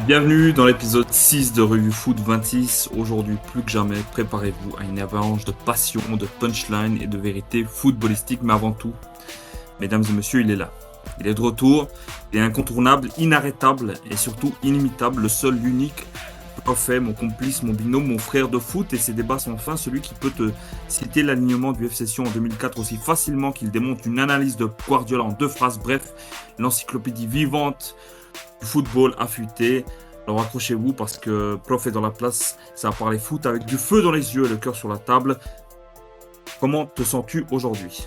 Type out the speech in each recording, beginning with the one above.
Bienvenue dans l'épisode 6 de Revue Foot 26. Aujourd'hui, plus que jamais, préparez-vous à une avalanche de passion, de punchline et de vérité footballistique. Mais avant tout, mesdames et messieurs, il est là. Il est de retour, il est incontournable, inarrêtable et surtout inimitable. Le seul, l'unique, parfait, mon complice, mon binôme, mon frère de foot. Et ses débats sont enfin celui qui peut te citer l'alignement du FC Sion en 2004 aussi facilement qu'il démonte une analyse de Guardiola en 2 phrases. Bref, l'encyclopédie vivante du football affûté. Alors accrochez-vous parce que Prof est dans la place, ça va parler foot avec du feu dans les yeux et le cœur sur la table. Comment te sens-tu aujourd'hui ?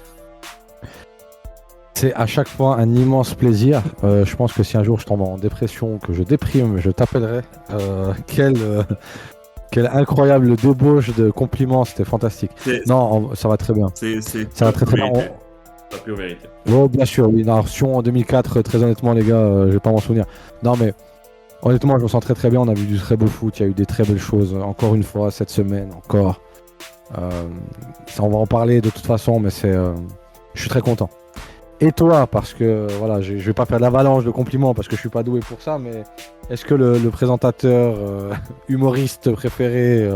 C'est à chaque fois un immense plaisir. Je pense que si un jour je tombe en dépression, que je déprime, je t'appellerai. Quelle incroyable débauche de compliments, c'était fantastique. Non, ça va très bien. Ça va très bien. La pure vérité. Oh, bien sûr, oui. Sion en 2004, très honnêtement, les gars, je vais pas m'en souvenir. Non, mais honnêtement, je me sens très très bien. On a vu du très beau foot, il y a eu des très belles choses. Encore une fois, cette semaine, encore. On va en parler de toute façon, mais je suis très content. Et toi, parce que voilà, je vais pas faire l'avalanche de compliments parce que je suis pas doué pour ça, mais est-ce que le présentateur, humoriste préféré,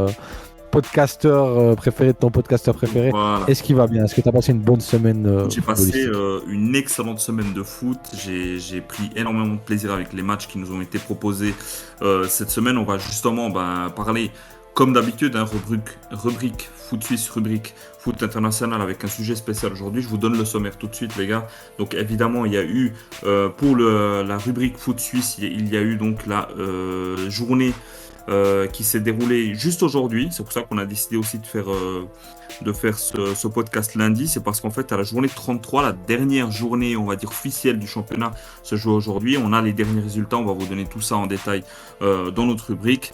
podcasteur préféré de ton podcasteur préféré, Voilà. Est-ce qu'il va bien ? Est-ce que tu as passé une bonne semaine J'ai passé une excellente semaine de foot. J'ai pris énormément de plaisir avec les matchs qui nous ont été proposés cette semaine. On va justement parler, comme d'habitude, d'un rubrique Foot Suisse, rubrique Foot International avec un sujet spécial aujourd'hui. Je vous donne le sommaire tout de suite, les gars. Donc évidemment, il y a eu, pour la rubrique Foot Suisse, il y a eu donc la journée qui s'est déroulée juste aujourd'hui. C'est pour ça qu'on a décidé aussi de faire ce podcast lundi. C'est parce qu'en fait, à la journée 33, la dernière journée, on va dire, officielle du championnat se joue aujourd'hui. On a les derniers résultats. On va vous donner tout ça en détail dans notre rubrique.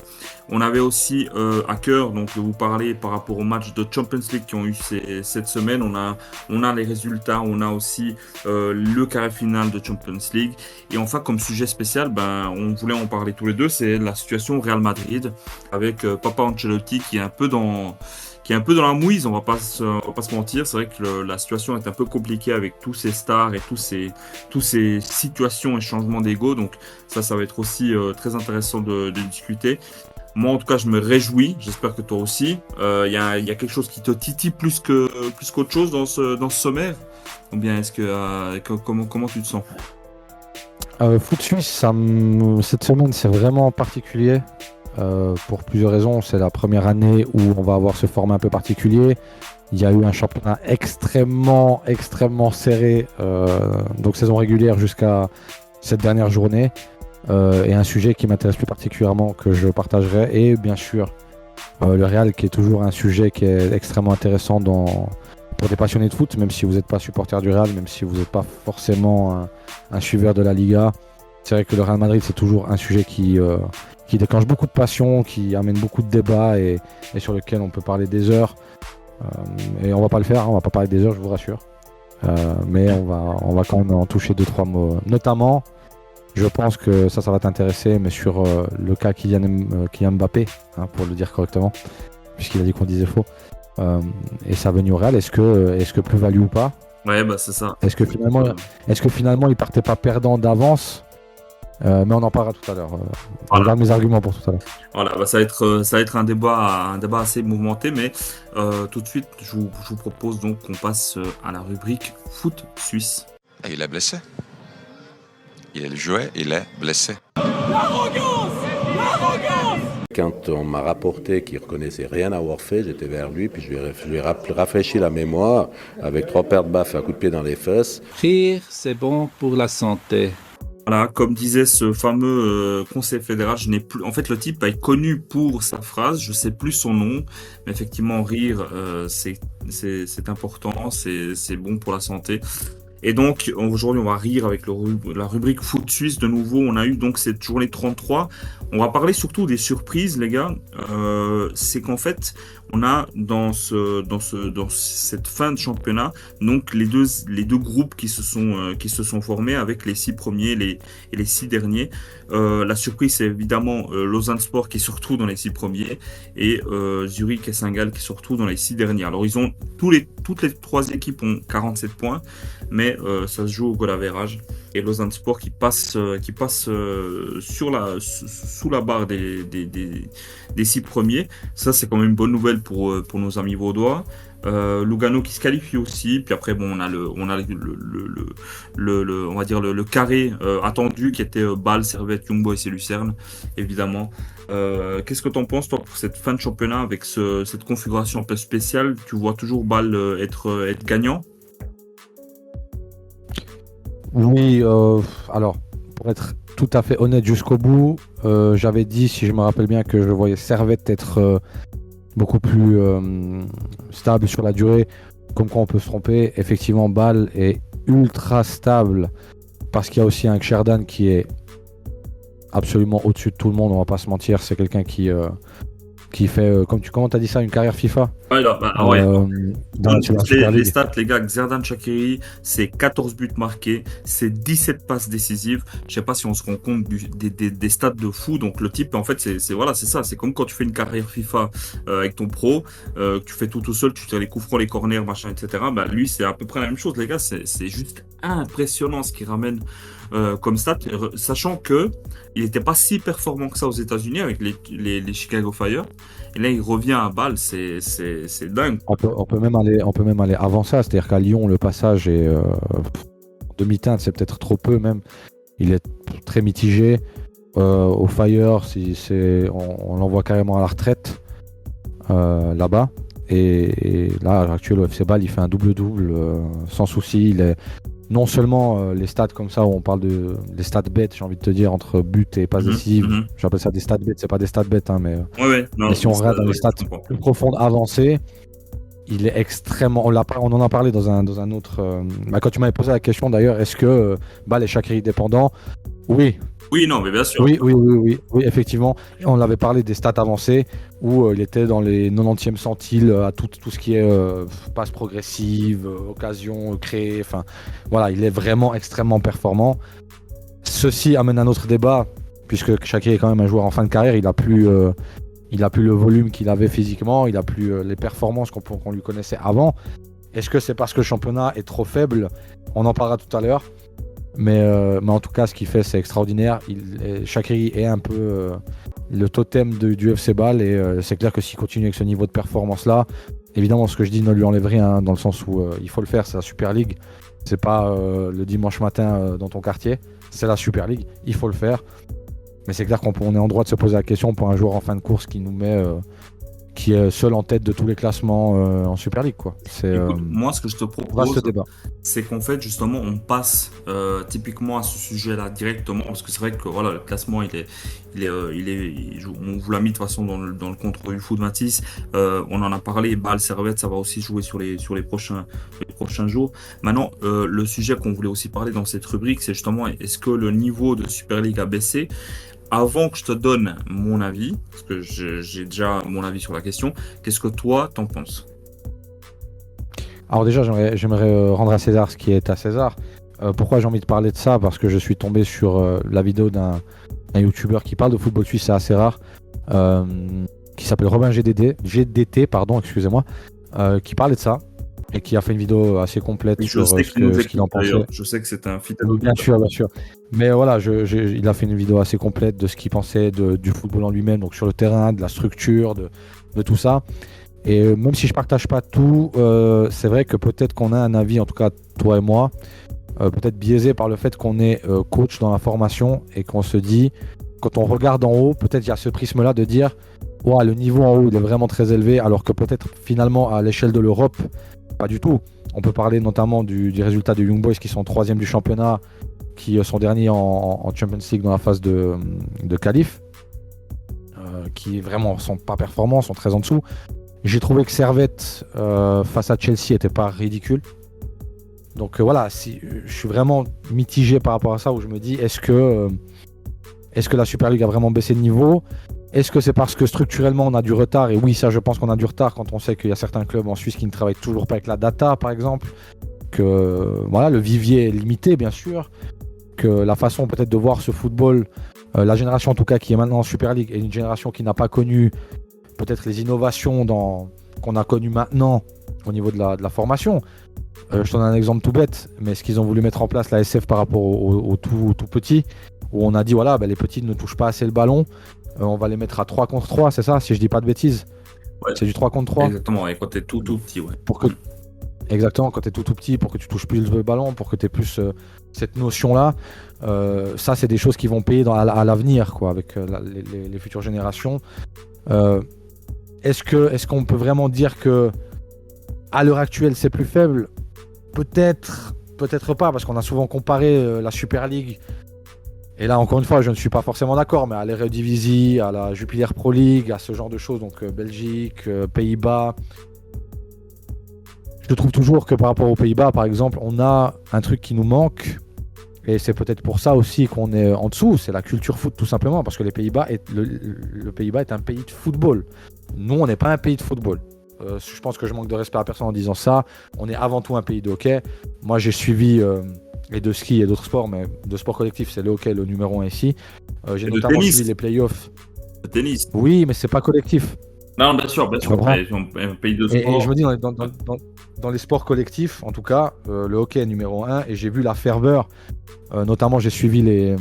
On avait aussi à cœur donc, de vous parler par rapport aux matchs de Champions League qui ont eu cette semaine. On a les résultats. On a aussi le carré final de Champions League. Et enfin, comme sujet spécial, on voulait en parler tous les deux. C'est la situation au Real Madrid avec Papa Ancelotti qui est un peu dans la mouise, on va pas se mentir. C'est vrai que la situation est un peu compliquée avec tous ces stars et tous ces situations et changements d'ego. Donc ça va être aussi très intéressant de discuter. Moi, en tout cas, je me réjouis. J'espère que toi aussi. Il y a quelque chose qui te titille plus qu'autre chose dans ce sommaire. Ou bien comment tu te sens ? Foot Suisse, cette semaine, c'est vraiment particulier. Pour plusieurs raisons. C'est la première année où on va avoir ce format un peu particulier. Il y a eu un championnat extrêmement serré, donc saison régulière jusqu'à cette dernière journée. Et un sujet qui m'intéresse plus particulièrement, que je partagerai, et bien sûr le Real, qui est toujours un sujet qui est extrêmement intéressant pour des passionnés de foot, même si vous n'êtes pas supporter du Real, même si vous n'êtes pas forcément un suiveur de la Liga. C'est vrai que le Real Madrid, c'est toujours un sujet qui déclenche beaucoup de passion, qui amène beaucoup de débats et sur lequel on peut parler des heures. Et on va pas le faire, on va pas parler des heures, je vous rassure. Mais on va quand même en toucher 2-3 mots. Notamment, je pense que ça va t'intéresser, mais sur le cas Kylian Mbappé, pour le dire correctement, puisqu'il a dit qu'on disait faux. Et sa venue au Real, est-ce que plus-value ou pas ? Ouais, c'est ça. Est-ce que finalement il partait pas perdant d'avance ? Mais on en parlera tout à l'heure. Je garde mes arguments pour tout à l'heure. Voilà, ça va être un débat assez mouvementé, mais tout de suite, je vous propose donc qu'on passe à la rubrique Foot Suisse. Et il est blessé. Il jouait, il est blessé. L'arrogance. Quand on m'a rapporté qu'il ne reconnaissait rien avoir fait, j'étais vers lui, puis je lui ai rafraîchi la mémoire avec 3 paires de baffes à coups de pied dans les fesses. Rire, c'est bon pour la santé. Voilà, comme disait ce fameux conseil fédéral, je n'ai plus. En fait, le type est connu pour sa phrase. Je sais plus son nom, mais effectivement, rire, c'est important, c'est bon pour la santé. Et donc, aujourd'hui, on va rire avec la rubrique Foot Suisse. De nouveau, on a eu donc cette journée 33. On va parler surtout des surprises, les gars. C'est qu'en fait, on a dans cette fin de championnat, donc les deux groupes qui se sont formés avec les 6 premiers et les 6 derniers. La surprise, c'est évidemment Lausanne Sport qui se retrouve dans les 6 premiers et Zurich et Saint-Gall qui se retrouvent dans les 6 derniers. Alors, toutes les 3 équipes ont 47 points, mais ça se joue au goal average. et Lausanne Sport qui passe sous la barre des 6 premiers. Ça, c'est quand même une bonne nouvelle pour nos amis vaudois. Lugano qui se qualifie aussi, puis après bon on va dire le carré attendu qui était Bâle, Servette, Young Boys et Lucerne évidemment. Qu'est-ce que tu en penses toi pour cette fin de championnat avec cette configuration un peu spéciale? Tu vois toujours Bâle être gagnant? Oui, alors, pour être tout à fait honnête jusqu'au bout, j'avais dit, si je me rappelle bien, que je voyais Servette être beaucoup plus stable sur la durée, comme quoi on peut se tromper. Effectivement, Bâle est ultra stable parce qu'il y a aussi un Xherdan qui est absolument au-dessus de tout le monde, on va pas se mentir. C'est quelqu'un qui fait, comment t'as dit ça, une carrière FIFA Ouais, là, sur la Super les League. stats, les gars, Xherdan Shaqiri, c'est 14 buts marqués, c'est 17 passes décisives. Je sais pas si on se rend compte des stats de fou. Donc le type, en fait, c'est ça. C'est comme quand tu fais une carrière FIFA avec ton pro, que tu fais tout seul, tu tires les coups francs, les corners, machin, etc. Bah, lui, c'est à peu près la même chose, les gars. C'est juste impressionnant ce qu'il ramène comme stat, sachant que il n'était pas si performant que ça aux États-Unis avec les Chicago Fire. Et là, il revient à Bâle, c'est dingue. On peut même aller avant ça, c'est-à-dire qu'à Lyon, le passage est demi-teinte, c'est peut-être trop peu même. Il est très mitigé. Au Fire, on l'envoie carrément à la retraite là-bas. Et là, à l'heure actuelle, au FC Bâle, il fait un double-double sans souci. Il est non seulement les stats comme ça, où on parle des stats bêtes, j'ai envie de te dire, entre but et passes décisives. J'appelle ça des stats bêtes, c'est pas des stats bêtes, hein, mais si on regarde dans les stats plus profondes, avancées, il est extrêmement. On en a parlé dans un autre. Quand tu m'avais posé la question d'ailleurs, est-ce que Bâle est Shaqiri dépendant? Oui. Oui, non, mais bien sûr. Oui, effectivement. Et on avait parlé des stats avancées où il était dans les 90e centiles à tout ce qui est passe progressive, occasion créée. Enfin, voilà, il est vraiment extrêmement performant. Ceci amène un autre débat, puisque Shaqiri est quand même un joueur en fin de carrière. Il a plus le volume qu'il avait physiquement, il a plus les performances qu'on lui connaissait avant. Est-ce que c'est parce que le championnat est trop faible? On en parlera tout à l'heure. Mais en tout cas, ce qu'il fait, c'est extraordinaire. Shaqiri est un peu le totem du FC Bâle et c'est clair que s'il continue avec ce niveau de performance-là, évidemment, ce que je dis ne lui enlève rien, dans le sens où il faut le faire, c'est la Super League. C'est pas le dimanche matin dans ton quartier, c'est la Super League, il faut le faire. Mais c'est clair qu'on est en droit de se poser la question pour un joueur en fin de course qui nous met... qui est seul en tête de tous les classements en Super League, quoi. Écoute, moi, ce que je te propose, débat. C'est qu'en fait, justement, on passe typiquement à ce sujet-là directement, parce que c'est vrai que voilà, le classement, on vous l'a mis de toute façon dans le contre du foot 26. On en a parlé, Bâle, Servette, ça va aussi jouer sur les prochains jours. Maintenant, le sujet qu'on voulait aussi parler dans cette rubrique, c'est justement, est-ce que le niveau de Super League a baissé? Avant que je te donne mon avis, parce que j'ai déjà mon avis sur la question, qu'est-ce que toi, t'en penses? Alors déjà, j'aimerais rendre à César ce qui est à César. Pourquoi j'ai envie de parler de ça? Parce que je suis tombé sur la vidéo d'un youtubeur qui parle de football suisse, c'est assez rare, qui s'appelle Robin GDT, excusez-moi, qui parlait de ça et qui a fait une vidéo assez complète sur ce qu'il en pensait. Je sais que c'est un fidèle. Bien sûr. Mais voilà, il a fait une vidéo assez complète de ce qu'il pensait du football en lui-même, donc sur le terrain, de la structure, de tout ça. Et même si je partage pas tout, c'est vrai que peut-être qu'on a un avis, en tout cas toi et moi, peut-être biaisé par le fait qu'on est coach dans la formation et qu'on se dit, quand on regarde en haut, peut-être il y a ce prisme-là de dire ouais, le niveau en haut il est vraiment très élevé, alors que peut-être finalement à l'échelle de l'Europe, pas du tout. On peut parler notamment du résultat de Young Boys qui sont 3e du championnat, qui sont derniers en Champions League dans la phase de qualif, qui vraiment sont pas performants, sont très en dessous. J'ai trouvé que Servette face à Chelsea était pas ridicule. Donc voilà, je suis vraiment mitigé par rapport à ça, où je me dis est-ce que la Super League a vraiment baissé de niveau? Est-ce que c'est parce que structurellement on a du retard? Et oui, ça je pense qu'on a du retard quand on sait qu'il y a certains clubs en Suisse qui ne travaillent toujours pas avec la data par exemple, que voilà, le vivier est limité bien sûr, que la façon peut-être de voir ce football, la génération en tout cas qui est maintenant en Super League, est une génération qui n'a pas connu peut-être les innovations qu'on a connues maintenant au niveau de la formation. Je te donne un exemple tout bête, mais ce qu'ils ont voulu mettre en place, la SF par rapport aux tout petits, où on a dit voilà, les petits ne touchent pas assez le ballon, on va les mettre à 3 contre 3, c'est ça, si je dis pas de bêtises. Ouais. C'est du 3 contre 3. Exactement, et quand t'es tout petit, ouais. Exactement, quand tu es tout petit, pour que tu touches plus le ballon, pour que tu aies plus cette notion-là. Ça, c'est des choses qui vont payer à l'avenir, quoi, avec les futures générations. Est-ce qu'on peut vraiment dire que à l'heure actuelle, c'est plus faible? Peut-être pas, parce qu'on a souvent comparé la Super League. Et là, encore une fois, je ne suis pas forcément d'accord, mais à l'Eredivisie, à la Jupiler Pro League, à ce genre de choses, donc Belgique, Pays-Bas. Je trouve toujours que par rapport aux Pays-Bas, par exemple, on a un truc qui nous manque. Et c'est peut-être pour ça aussi qu'on est en dessous, c'est la culture foot tout simplement, parce que le Pays-Bas est un pays de football. Nous, on n'est pas un pays de football. Je pense que je manque de respect à personne en disant ça. On est avant tout un pays de hockey. Moi, j'ai suivi, et de ski et d'autres sports, mais de sport collectif, c'est le hockey le numéro 1 ici. J'ai Et notamment tennis. suivi les playoffs. Le tennis. Oui, mais c'est pas collectif. Non, bien sûr, comprends. un pays de Et sport. je me dis, dans les sports collectifs, en tout cas, le hockey est numéro 1, et j'ai vu la ferveur. Notamment, j'ai suivi les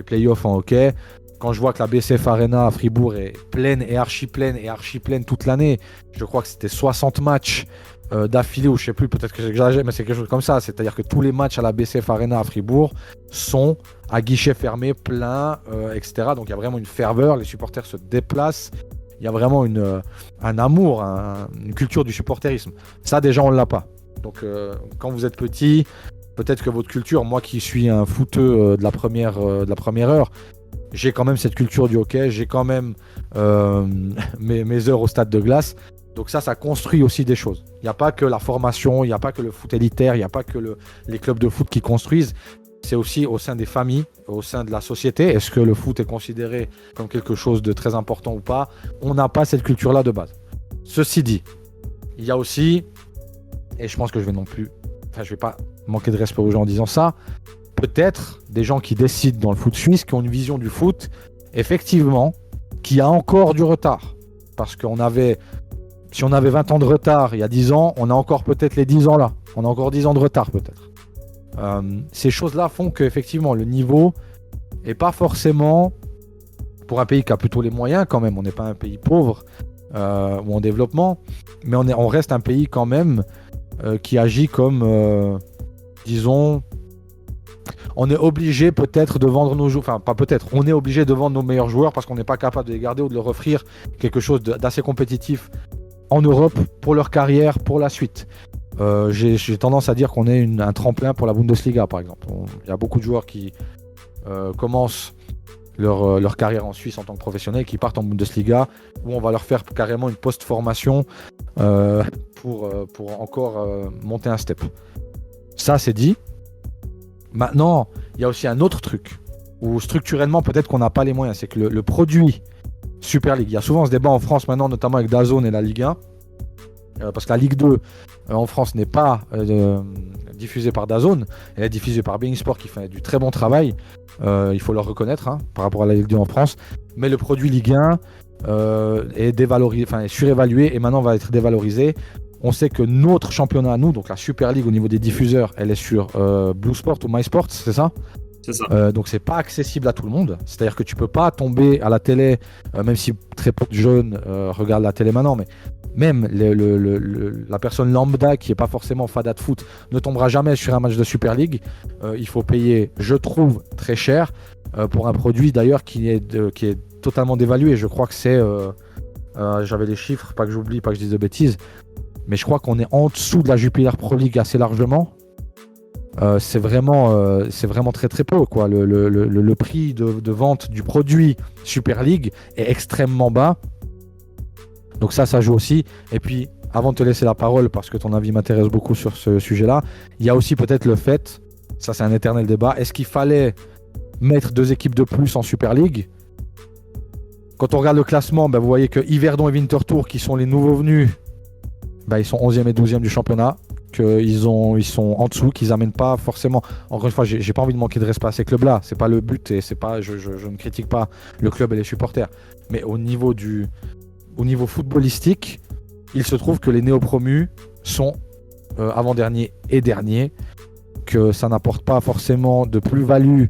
playoffs en hockey. Quand je vois que la BCF Arena à Fribourg est pleine et archi pleine toute l'année, je crois que c'était 60 matchs d'affilée, ou je sais plus, peut-être que j'exagère, mais c'est quelque chose comme ça. C'est-à-dire que tous les matchs à la BCF Arena à Fribourg sont à guichet fermé, plein, etc. Donc il y a vraiment une ferveur, les supporters se déplacent. Il y a vraiment un amour, une culture du supporterisme. Ça, déjà, on ne l'a pas. Donc, quand vous êtes petit, peut-être que votre culture, moi qui suis un footeux de la première heure, j'ai quand même cette culture du hockey, j'ai quand même mes heures au stade de glace. Donc ça construit aussi des choses. Il n'y a pas que la formation, il n'y a pas que le foot élitaire, il n'y a pas que les clubs de foot qui construisent. C'est aussi au sein des familles, au sein de la société. Est-ce que le foot est considéré comme quelque chose de très important ou pas? On n'a pas cette culture-là de base. Ceci dit, il y a aussi, et je pense que je vais pas manquer de respect aux gens en disant ça, peut-être des gens qui décident dans le foot suisse, qui ont une vision du foot, effectivement, qui a encore du retard. Parce si on avait 20 ans de retard il y a 10 ans, on a encore peut-être les 10 ans là. On a encore 10 ans de retard peut-être. Ces choses-là font qu'effectivement le niveau n'est pas forcément, pour un pays qui a plutôt les moyens quand même, on n'est pas un pays pauvre ou en développement, mais on reste un pays quand même qui agit comme, disons, on est obligé peut-être de vendre nos joueurs, enfin pas peut-être, on est obligé de vendre nos meilleurs joueurs parce qu'on n'est pas capable de les garder ou de leur offrir quelque chose d'assez compétitif en Europe pour leur carrière, pour la suite. J'ai tendance à dire qu'on est un tremplin pour la Bundesliga par exemple. Il y a beaucoup de joueurs qui commencent leur carrière en Suisse en tant que professionnels, qui partent en Bundesliga, où on va leur faire carrément une post-formation pour encore monter un step. Ça c'est dit. Maintenant, il y a aussi un autre truc, où structurellement peut-être qu'on n'a pas les moyens, c'est que le produit Super League, il y a souvent ce débat en France maintenant, notamment avec DAZN et la Ligue 1, parce que la Ligue 2 en France n'est pas diffusée par DAZN, elle est diffusée par beIN Sport qui fait du très bon travail, il faut leur reconnaître par rapport à la Ligue 2 en France, mais le produit Ligue 1 est surévalué et maintenant va être dévalorisé. On sait que notre championnat à nous, donc la Super League au niveau des diffuseurs, elle est sur Blue Sport ou MySports, c'est ça ? C'est ça. Donc c'est pas accessible à tout le monde. C'est-à-dire que tu peux pas tomber à la télé, même si très peu de jeunes regardent la télé maintenant, mais même la personne lambda qui est pas forcément fada de foot ne tombera jamais sur un match de Super League. Il faut payer, je trouve, très cher pour un produit d'ailleurs qui est totalement dévalué. Je crois que c'est, j'avais les chiffres, pas que j'oublie, pas que je dise de bêtises, mais je crois qu'on est en dessous de la Jupiler Pro League assez largement. C'est vraiment très très peu quoi. Le prix de vente du produit Super League est extrêmement bas. Donc ça joue aussi. Et puis, avant de te laisser la parole, parce que ton avis m'intéresse beaucoup sur ce sujet-là, il y a aussi peut-être le fait, ça c'est un éternel débat, est-ce qu'il fallait mettre 2 équipes de plus en Super League? Quand on regarde le classement, vous voyez que Yverdon et Winterthur, qui sont les nouveaux venus, ils sont 11e et 12e du championnat, qu'ils sont en dessous, qu'ils n'amènent pas forcément. Encore une fois, j'ai pas envie de manquer de respect à ces clubs-là, c'est pas le but et c'est pas, je ne critique pas le club et les supporters. Mais au niveau footballistique, il se trouve que les néo-promus sont avant-derniers et derniers, que ça n'apporte pas forcément de plus-value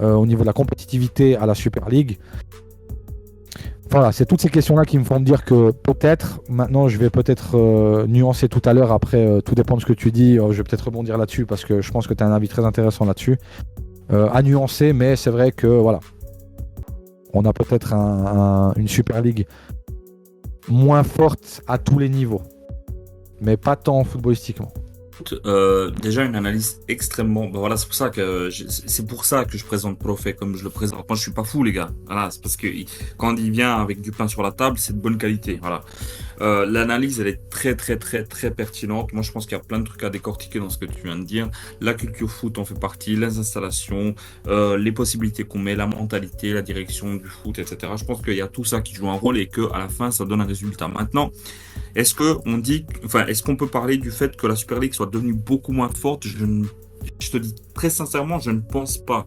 au niveau de la compétitivité à la Super League. Voilà, c'est toutes ces questions-là qui me font me dire que peut-être, maintenant je vais peut-être nuancer tout à l'heure, après tout dépend de ce que tu dis, je vais peut-être rebondir là-dessus parce que je pense que tu as un avis très intéressant là-dessus, à nuancer, mais c'est vrai que voilà, on a peut-être une Super League moins forte à tous les niveaux, mais pas tant footballistiquement. Déjà une analyse extrêmement. Ben voilà, c'est pour ça que je présente Prophet comme je le présente. Moi, je suis pas fou, les gars. Voilà, c'est parce que quand il vient avec du pain sur la table, c'est de bonne qualité. Voilà. L'analyse, elle est très, très, très, très pertinente. Moi, je pense qu'il y a plein de trucs à décortiquer dans ce que tu viens de dire. La culture foot en fait partie, les installations, les possibilités qu'on met, la mentalité, la direction du foot, etc. Je pense qu'il y a tout ça qui joue un rôle et que à la fin, ça donne un résultat. Maintenant, est-ce qu'on peut parler du fait que la Super League soit devenue beaucoup moins forte? Je te dis très sincèrement, je ne pense pas.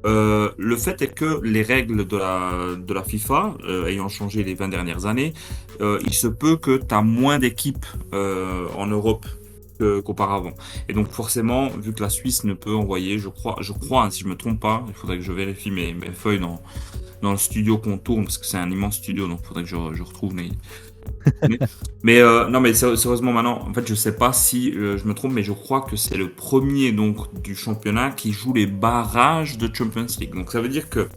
Le fait est que les règles de la FIFA, ayant changé les 20 dernières années, il se peut que tu as moins d'équipes en Europe qu'auparavant. Et donc forcément, vu que la Suisse ne peut envoyer, je crois, hein, si je me trompe pas, il faudrait que je vérifie mes feuilles dans le studio qu'on tourne, parce que c'est un immense studio, donc il faudrait que je retrouve non, mais sérieusement maintenant, en fait, je sais pas si je me trompe, mais je crois que c'est le premier donc du championnat qui joue les barrages de Champions League. Donc ça veut dire que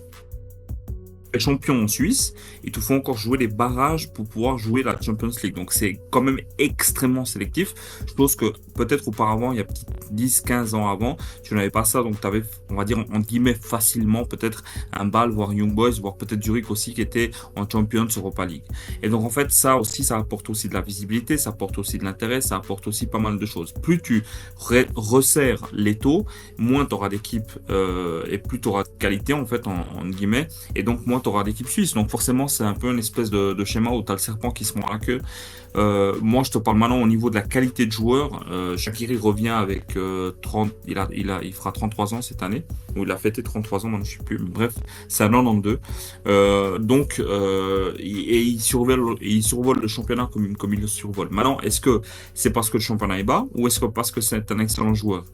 les champions en Suisse, ils te font encore jouer les barrages pour pouvoir jouer la Champions League. Donc c'est quand même extrêmement sélectif. Je pense que peut-être auparavant, il y a 10-15 ans avant, tu n'avais pas ça. Donc tu avais, on va dire, entre guillemets, facilement peut-être un Bâle, voire Young Boys, voire peut-être Zurich aussi qui était en Champions Europa League. Et donc en fait, ça aussi, ça apporte aussi de la visibilité, ça apporte aussi de l'intérêt, ça apporte aussi pas mal de choses. Plus tu resserres les taux, moins tu auras d'équipes et plus tu auras de qualité en fait, en guillemets. Et donc moins tu auras d'équipe suisse. Donc forcément, c'est un peu une espèce de schéma où tu as le serpent qui se mord la queue. Moi, je te parle maintenant au niveau de la qualité de joueur. Shaqiri revient avec 30, il fera 33 ans cette année, ou il a fêté 33 ans, moi je ne sais plus. Mais bref, c'est un 92. Il survole le championnat comme il le survole. Maintenant, est-ce que c'est parce que le championnat est bas, ou est-ce que parce que c'est un excellent joueur?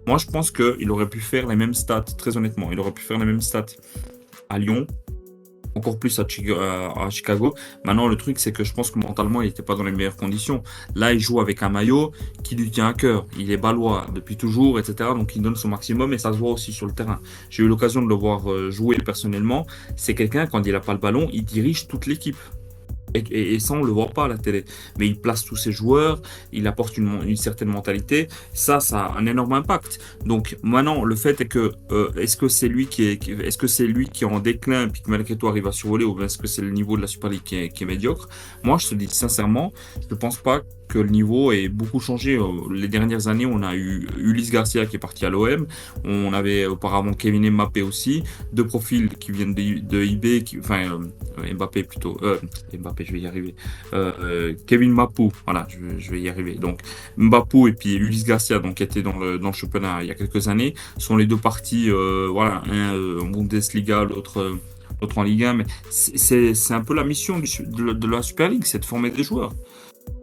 Moi, je pense qu'il aurait pu faire les mêmes stats, très honnêtement. Il aurait pu faire les mêmes stats à Lyon, encore plus à Chicago. Maintenant, le truc, c'est que je pense que mentalement, il n'était pas dans les meilleures conditions. Là, il joue avec un maillot qui lui tient à cœur. Il est balois depuis toujours, etc. Donc, il donne son maximum et ça se voit aussi sur le terrain. J'ai eu l'occasion de le voir jouer personnellement. C'est quelqu'un, quand il n'a pas le ballon, il dirige toute l'équipe. Et ça, on ne le voit pas à la télé. Mais il place tous ses joueurs, il apporte une certaine mentalité. Ça a un énorme impact. Donc maintenant, le fait est que est-ce que c'est lui qui est en déclin puis que malgré tout arrive à survoler, ou est-ce que c'est le niveau de la Super League qui est médiocre? Moi, je te dis sincèrement, je ne pense pas que le niveau ait beaucoup changé. Les dernières années, on a eu Ulysse Garcia qui est parti à l'OM. On avait auparavant Kevin Mbappé aussi. Deux profils qui viennent de IB, Mbappé plutôt. Mbappé, je vais y arriver. Kevin Mapou, voilà, je vais y arriver. Donc Mbappé et puis Ulysse Garcia, donc qui était dans le championnat il y a quelques années, sont les deux partis. Voilà, un en Bundesliga, l'autre en Ligue 1. Mais c'est un peu la mission de la Super League, c'est de former des joueurs.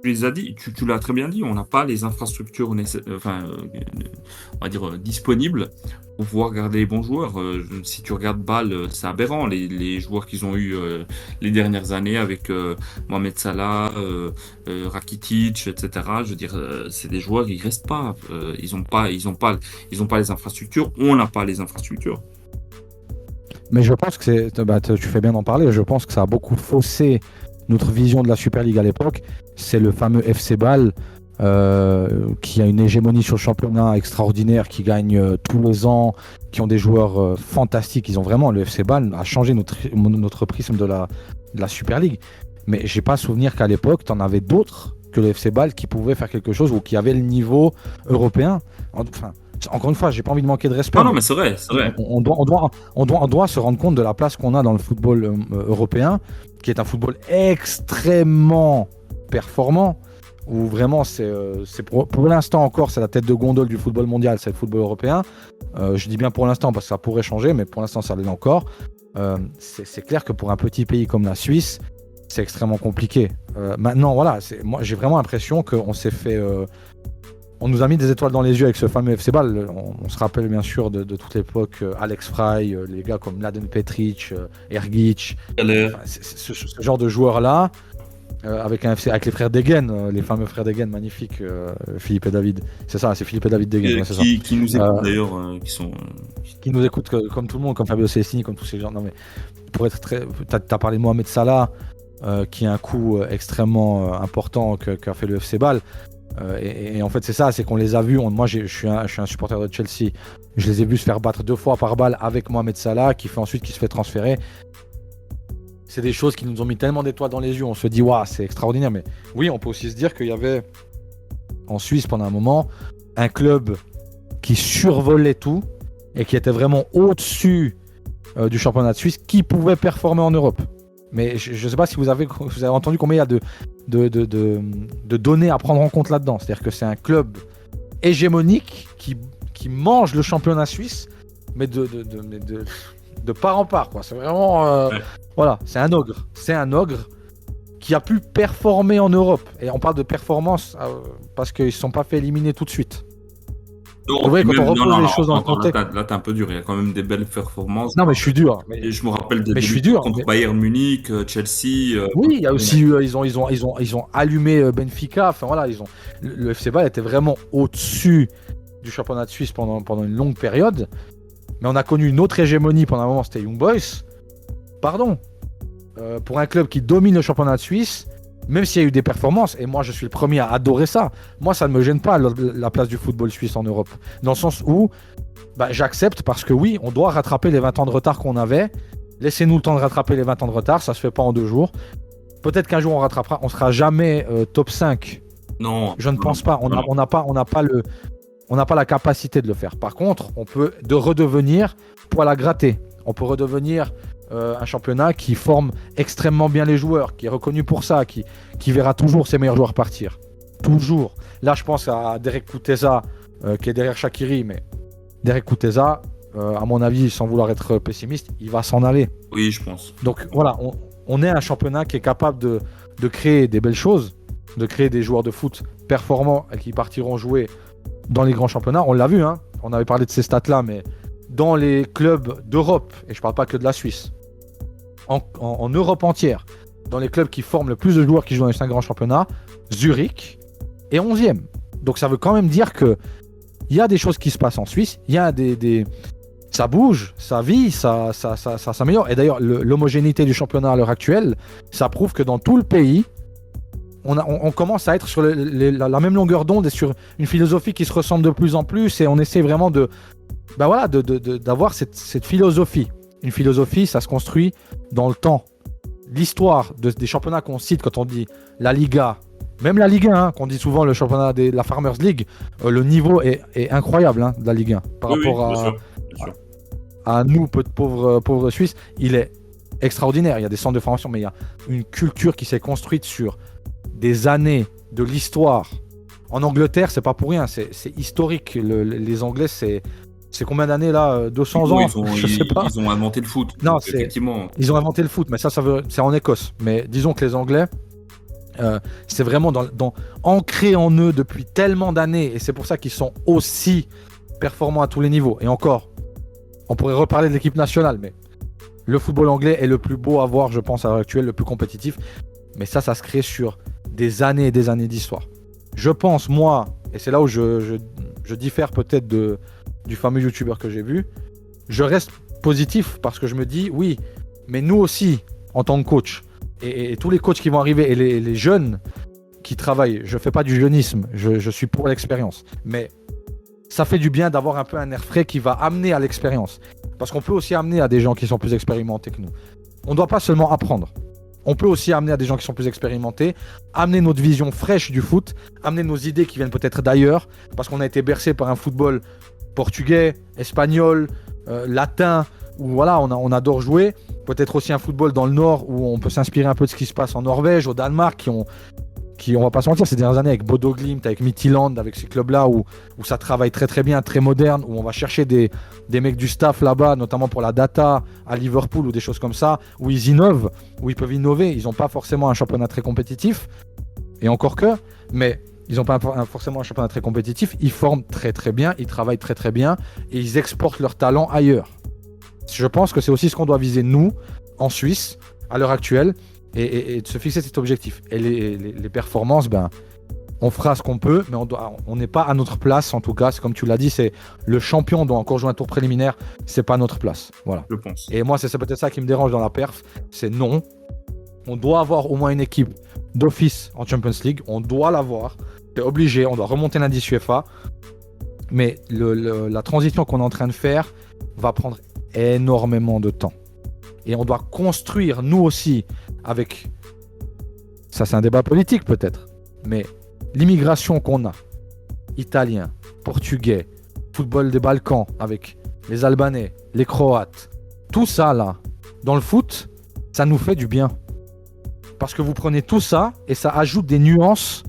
Tu les as dit, tu l'as très bien dit, on n'a pas les infrastructures on va dire disponibles pour pouvoir garder les bons joueurs. Si tu regardes Bâle, c'est aberrant les joueurs qu'ils ont eu les dernières années avec Mohamed Salah, Rakitic, etc. Je veux dire, c'est des joueurs qui restent pas. Ils ont pas les infrastructures. On n'a pas les infrastructures. Mais je pense que tu fais bien d'en parler. Je pense que ça a beaucoup faussé notre vision de la Super League à l'époque. C'est le fameux FC Bâle qui a une hégémonie sur le championnat extraordinaire, qui gagne tous les ans, qui ont des joueurs fantastiques. Ils ont vraiment, le FC Bâle a changé notre prisme de la Super League. Mais j'ai pas souvenir qu'à l'époque, tu en avais d'autres que le FC Bâle qui pouvaient faire quelque chose ou qui avaient le niveau européen. Enfin, encore une fois, j'ai pas envie de manquer de respect. Non, mais c'est vrai. On doit se rendre compte de la place qu'on a dans le football européen, qui est un football extrêmement performant, où vraiment c'est pour l'instant encore c'est la tête de gondole du football mondial, c'est le football européen. Je dis bien pour l'instant parce que ça pourrait changer, mais pour l'instant ça l'est encore. C'est clair que pour un petit pays comme la Suisse, c'est extrêmement compliqué. Maintenant, voilà, moi j'ai vraiment l'impression qu'on s'est fait... on nous a mis des étoiles dans les yeux avec ce fameux FC Ball. On se rappelle bien sûr de toute l'époque, Alex Fry, les gars comme Mladen Petric, Ergic, ce genre de joueurs-là, avec les frères Degen, les fameux frères Degen magnifiques, Philippe et David. C'est ça, c'est Philippe et David Degen. Ouais, c'est qui nous écoutent d'ailleurs, qui nous écoutent comme tout le monde, comme Fabio Cestini, comme tous ces gens. Non mais pour être très, t'as parlé de Mohamed Salah, qui a un coup extrêmement important qu'a fait le FC Ball. Et en fait c'est ça, c'est qu'on les a vus. Moi je suis un supporter de Chelsea. Je les ai vus se faire battre 2 fois par balle avec Mohamed Salah, qui se fait transférer. C'est des choses qui nous ont mis tellement d'étoiles dans les yeux. On se dit waouh, c'est extraordinaire. Mais oui, on peut aussi se dire qu'il y avait en Suisse pendant un moment un club qui survolait tout et qui était vraiment au-dessus du championnat de Suisse, qui pouvait performer en Europe. Mais je ne sais pas si vous avez entendu combien il y a de données à prendre en compte là-dedans. C'est-à-dire que c'est un club hégémonique qui mange le championnat suisse, mais de part en part, quoi. C'est vraiment... Voilà, c'est un ogre. C'est un ogre qui a pu performer en Europe. Et on parle de performance parce qu'ils ne se sont pas fait éliminer tout de suite. Non, vous voyez, quand on repose les choses dans le contexte... Là, t'es un peu dur. Il y a quand même des belles performances. Non, mais je suis dur. Et je me rappelle des contre mais... Bayern Munich, Chelsea. Oui, il y a aussi ils ont allumé Benfica. Enfin voilà, le FC Ball était vraiment au-dessus du championnat de Suisse pendant une longue période. Mais on a connu une autre hégémonie pendant un moment, c'était Young Boys. Pardon. Pour un club qui domine le championnat de Suisse, même s'il y a eu des performances, et moi je suis le premier à adorer ça, moi ça ne me gêne pas la place du football suisse en Europe. Dans le sens où j'accepte parce que oui, on doit rattraper les 20 ans de retard qu'on avait. Laissez-nous le temps de rattraper les 20 ans de retard, ça se fait pas en 2 jours. Peut-être qu'un jour on rattrapera, on sera jamais top 5. Non. Je ne pense pas, on n'a pas la capacité de le faire. Par contre, on peut redevenir poil à gratter. On peut redevenir un championnat qui forme extrêmement bien les joueurs, qui est reconnu pour ça, qui verra toujours ses meilleurs joueurs partir. Toujours. Là, je pense à Derek Kouteza, qui est derrière Shaqiri, mais Derek Kouteza, à mon avis, sans vouloir être pessimiste, il va s'en aller. Oui, je pense. Donc voilà, on est un championnat qui est capable de créer des belles choses, de créer des joueurs de foot performants et qui partiront jouer dans les grands championnats. On l'a vu, hein, on avait parlé de ces stats-là, mais dans les clubs d'Europe, et je ne parle pas que de la Suisse, en Europe entière, dans les clubs qui forment le plus de joueurs qui jouent dans les 5 grands championnats, Zurich est 11e. Donc ça veut quand même dire qu'il y a des choses qui se passent en Suisse, il y a ça bouge, ça vit, ça s'améliore. Et d'ailleurs, l'homogénéité du championnat à l'heure actuelle, ça prouve que dans tout le pays, on commence à être sur la même longueur d'onde et sur une philosophie qui se ressemble de plus en plus, et on essaie vraiment d'avoir cette philosophie. Une philosophie, ça se construit dans le temps. L'histoire des championnats qu'on cite quand on dit la Liga, même la Ligue 1, hein, qu'on dit souvent le championnat de la Farmers League, le niveau est incroyable, hein, de la Ligue 1 par rapport à nous, pauvres Suisses. Il est extraordinaire. Il y a des centres de formation, mais il y a une culture qui s'est construite sur des années de l'histoire. En Angleterre, c'est pas pour rien, c'est historique. Les Anglais, c'est combien d'années là, 200 ans, je sais pas. Ils ont inventé le foot. Non, effectivement. Ils ont inventé le foot, mais c'est en Écosse. Mais disons que les Anglais, c'est vraiment ancré en eux depuis tellement d'années, et c'est pour ça qu'ils sont aussi performants à tous les niveaux. Et encore, on pourrait reparler de l'équipe nationale, mais le football anglais est le plus beau à voir, je pense, à l'heure actuelle, le plus compétitif. Mais ça se crée sur des années et des années d'histoire. Je pense, moi, et c'est là où je diffère peut-être du fameux youtubeur que j'ai vu, je reste positif parce que je me dis, oui, mais nous aussi, en tant que coach, et tous les coachs qui vont arriver, et les jeunes qui travaillent, je fais pas du jeunisme, je suis pour l'expérience, mais ça fait du bien d'avoir un peu un air frais qui va amener à l'expérience. Parce qu'on peut aussi amener à des gens qui sont plus expérimentés que nous. On ne doit pas seulement apprendre. On peut aussi amener à des gens qui sont plus expérimentés, amener notre vision fraîche du foot, amener nos idées qui viennent peut-être d'ailleurs, parce qu'on a été bercé par un football portugais, espagnol, latin, où voilà, on adore jouer. Peut-être aussi un football dans le nord où on peut s'inspirer un peu de ce qui se passe en Norvège, au Danemark, on va pas se mentir, ces dernières années avec Bodo Glimt, avec Midtjylland, avec ces clubs-là où ça travaille très très bien, très moderne, où on va chercher des mecs du staff là-bas, notamment pour la data, à Liverpool ou des choses comme ça, où ils innovent, où ils peuvent innover. Ils n'ont pas forcément un championnat très compétitif, et encore que, mais ils n'ont pas forcément un championnat très compétitif. Ils forment très très bien, ils travaillent très très bien, et ils exportent leur talent ailleurs. Je pense que c'est aussi ce qu'on doit viser nous, en Suisse, à l'heure actuelle, et de se fixer cet objectif. Et les performances, on fera ce qu'on peut, mais on n'est pas à notre place, en tout cas. C'est comme tu l'as dit, c'est le champion doit encore jouer un tour préliminaire, c'est pas notre place. Voilà. Je pense. Et moi, c'est peut-être ça qui me dérange dans la perf, c'est non. On doit avoir au moins une équipe d'office en Champions League, on doit l'avoir, c'est obligé, on doit remonter l'indice UEFA, mais la transition qu'on est en train de faire va prendre énormément de temps. Et on doit construire, nous aussi, avec... Ça, c'est un débat politique peut-être, mais l'immigration qu'on a, italien, portugais, football des Balkans, avec les Albanais, les Croates, tout ça là, dans le foot, ça nous fait du bien. Parce que vous prenez tout ça et ça ajoute des nuances,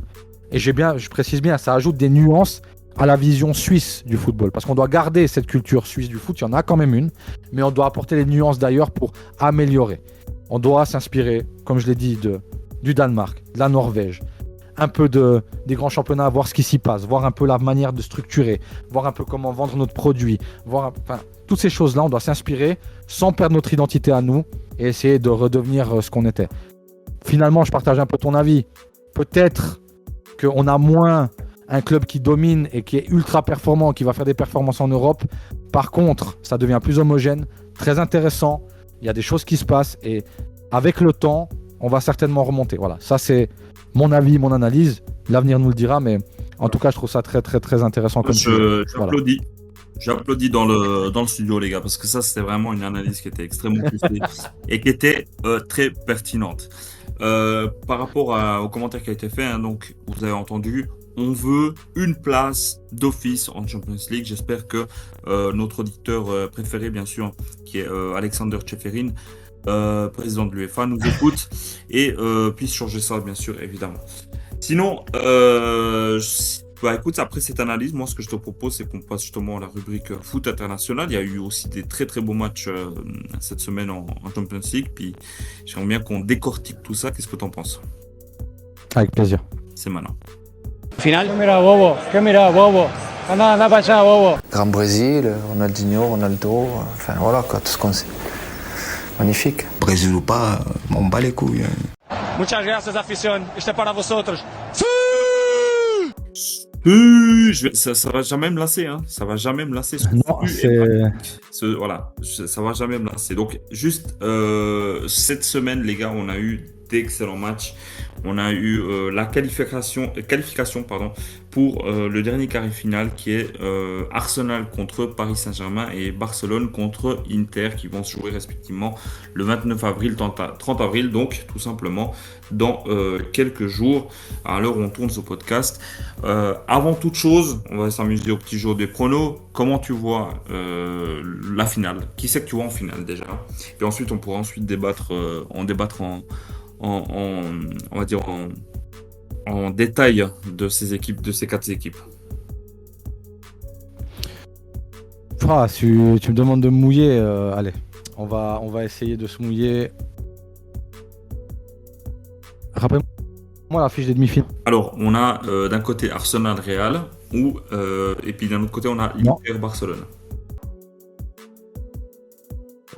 et je précise bien, ça ajoute des nuances à la vision suisse du football. Parce qu'on doit garder cette culture suisse du foot, il y en a quand même une, mais on doit apporter les nuances d'ailleurs pour améliorer. On doit s'inspirer, comme je l'ai dit, du Danemark, de la Norvège, un peu des grands championnats, voir ce qui s'y passe, voir un peu la manière de structurer, voir un peu comment vendre notre produit, toutes ces choses-là, on doit s'inspirer sans perdre notre identité à nous et essayer de redevenir ce qu'on était. Finalement, je partage un peu ton avis. Peut-être qu'on a moins un club qui domine et qui est ultra performant, qui va faire des performances en Europe. Par contre, ça devient plus homogène, très intéressant. Il y a des choses qui se passent et avec le temps, on va certainement remonter. Voilà, ça c'est mon avis, mon analyse. L'avenir nous le dira, mais en tout cas, je trouve ça très très très intéressant comme sujet. J'applaudis. Voilà. J'applaudis dans le studio, les gars, parce que ça, c'était vraiment une analyse qui était extrêmement poussée et qui était très pertinente. Par rapport au commentaire qui a été fait, donc vous avez entendu, on veut une place d'office en Champions League. J'espère que notre auditeur préféré, bien sûr, qui est Alexander Tcheferin, président de l'UEFA, nous écoute et puisse changer ça, bien sûr, évidemment. Sinon, écoute, après cette analyse, moi, ce que je te propose, c'est qu'on passe justement à la rubrique foot international. Il y a eu aussi des très très beaux matchs cette semaine en Champions League. Puis j'aimerais bien qu'on décortique tout ça. Qu'est-ce que tu en penses? Avec plaisir. C'est maintenant. Final. Que mira, bobo. Anda para allá, bobo. Grand Brésil, Ronaldinho, Ronaldo, enfin voilà quoi, tout ce qu'on sait. Magnifique. Brésil ou pas, on bat les couilles. Muchas gracias, afición. Este para vosotros. Ça va jamais me lasser, hein. Ça va jamais me lasser. Non, Voilà, ça va jamais me lasser. Donc, juste cette semaine, les gars, on a eu d'excellents matchs. On a eu la qualification pour le dernier carré final qui est Arsenal contre Paris Saint-Germain et Barcelone contre Inter qui vont se jouer respectivement le 29 avril, 30 avril, donc tout simplement dans quelques jours à l'heure où on tourne ce podcast. Avant toute chose, on va s'amuser au petit jeu des pronos. Comment tu vois la finale? Qui c'est que tu vois en finale déjà? Et ensuite, on pourra débattre on va dire en détail de ces équipes, de ces 4 équipes. Tu me demandes de me mouiller, allez, on va essayer de se mouiller. Rappelle-moi la fiche des demi-finales. Alors, on a d'un côté Arsenal Real et puis d'un autre côté on a Inter Barcelone.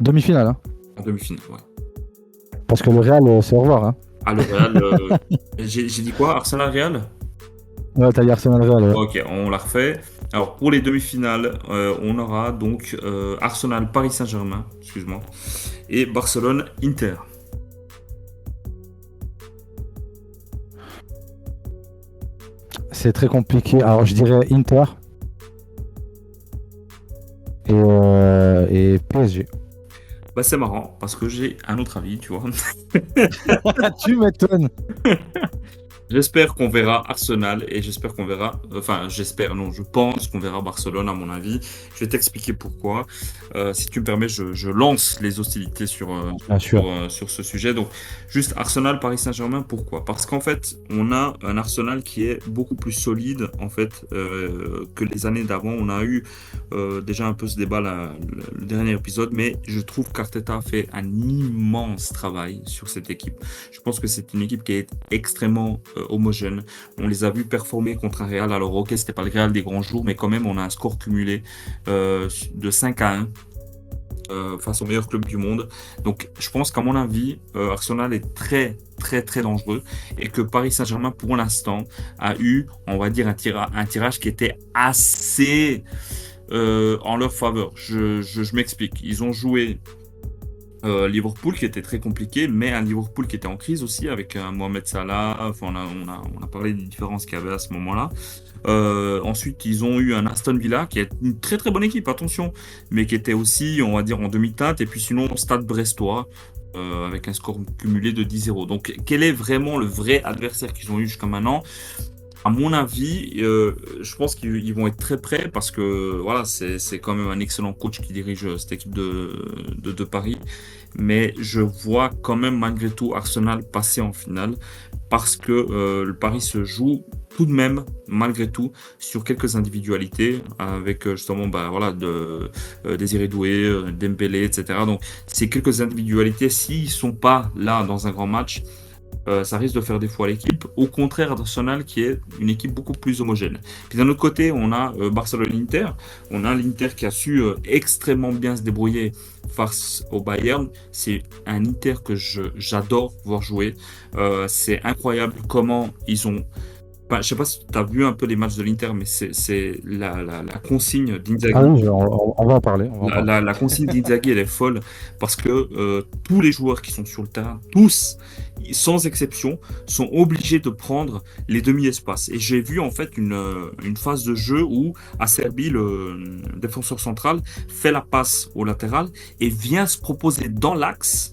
Demi-finale, hein. En demi-finale, ouais. Parce que le Real, c'est au revoir. Hein. Ah, le Real, j'ai dit quoi? Arsenal Real? Ouais, t'as dit Arsenal Real. Ouais. Ok, on la refait. Alors, pour les demi-finales, on aura donc Arsenal Paris Saint-Germain, excuse-moi, et Barcelone Inter. C'est très compliqué. Alors, je dirais Inter et PSG. Bah, c'est marrant parce que j'ai un autre avis, tu vois. Tu m'étonnes. J'espère qu'on verra Arsenal et j'espère qu'on verra, enfin j'espère, non, je pense qu'on verra Barcelone à mon avis. Je vais t'expliquer pourquoi. Si tu me permets, je lance les hostilités Bien sûr. sur ce sujet. Donc juste Arsenal, Paris Saint-Germain, pourquoi? Parce qu'en fait, on a un Arsenal qui est beaucoup plus solide en fait que les années d'avant. On a eu déjà un peu ce débat le dernier épisode, mais je trouve qu'Arteta a fait un immense travail sur cette équipe. Je pense que c'est une équipe qui est extrêmement homogène. On les a vus performer contre un Real. Alors ok, c'était pas le Real des grands jours, mais quand même on a un score cumulé de 5-1 face au meilleur club du monde. Donc je pense qu'à mon avis, Arsenal est très très très dangereux et que Paris Saint-Germain pour l'instant a eu, on va dire, un tirage qui était assez en leur faveur. Je m'explique. Ils ont joué Liverpool qui était très compliqué, mais un Liverpool qui était en crise aussi avec Mohamed Salah. Enfin, on a parlé des différences qu'il y avait à ce moment-là. Ensuite, ils ont eu un Aston Villa qui est une très très bonne équipe, attention, mais qui était aussi, on va dire, en demi-teinte. Et puis sinon, Stade Brestois avec un score cumulé de 10-0. Donc, quel est vraiment le vrai adversaire qu'ils ont eu jusqu'à maintenant? À mon avis, je pense qu'ils vont être très prêts parce que voilà, c'est quand même un excellent coach qui dirige cette équipe de Paris. Mais je vois quand même malgré tout Arsenal passer en finale parce que le Paris se joue tout de même, malgré tout, sur quelques individualités avec justement Désiré Doué, Dembélé, etc. Donc, ces quelques individualités, s'ils sont pas là dans un grand match, ça risque de faire défaut à l'équipe, au contraire d'Arsenal qui est une équipe beaucoup plus homogène. Puis d'un autre côté, on a Barcelone-Inter, on a l'Inter qui a su extrêmement bien se débrouiller face au Bayern. C'est un Inter que j'adore voir jouer. C'est incroyable comment ils ont... Enfin, je sais pas si tu as vu un peu les matchs de l'Inter, mais c'est la consigne d'Inzaghi. Ah oui, on va en parler. La consigne d'Inzaghi, elle est folle parce que tous les joueurs qui sont sur le terrain, tous, sans exception, sont obligés de prendre les demi-espaces. Et j'ai vu en fait une phase de jeu où Acerbi, le défenseur central, fait la passe au latéral et vient se proposer dans l'axe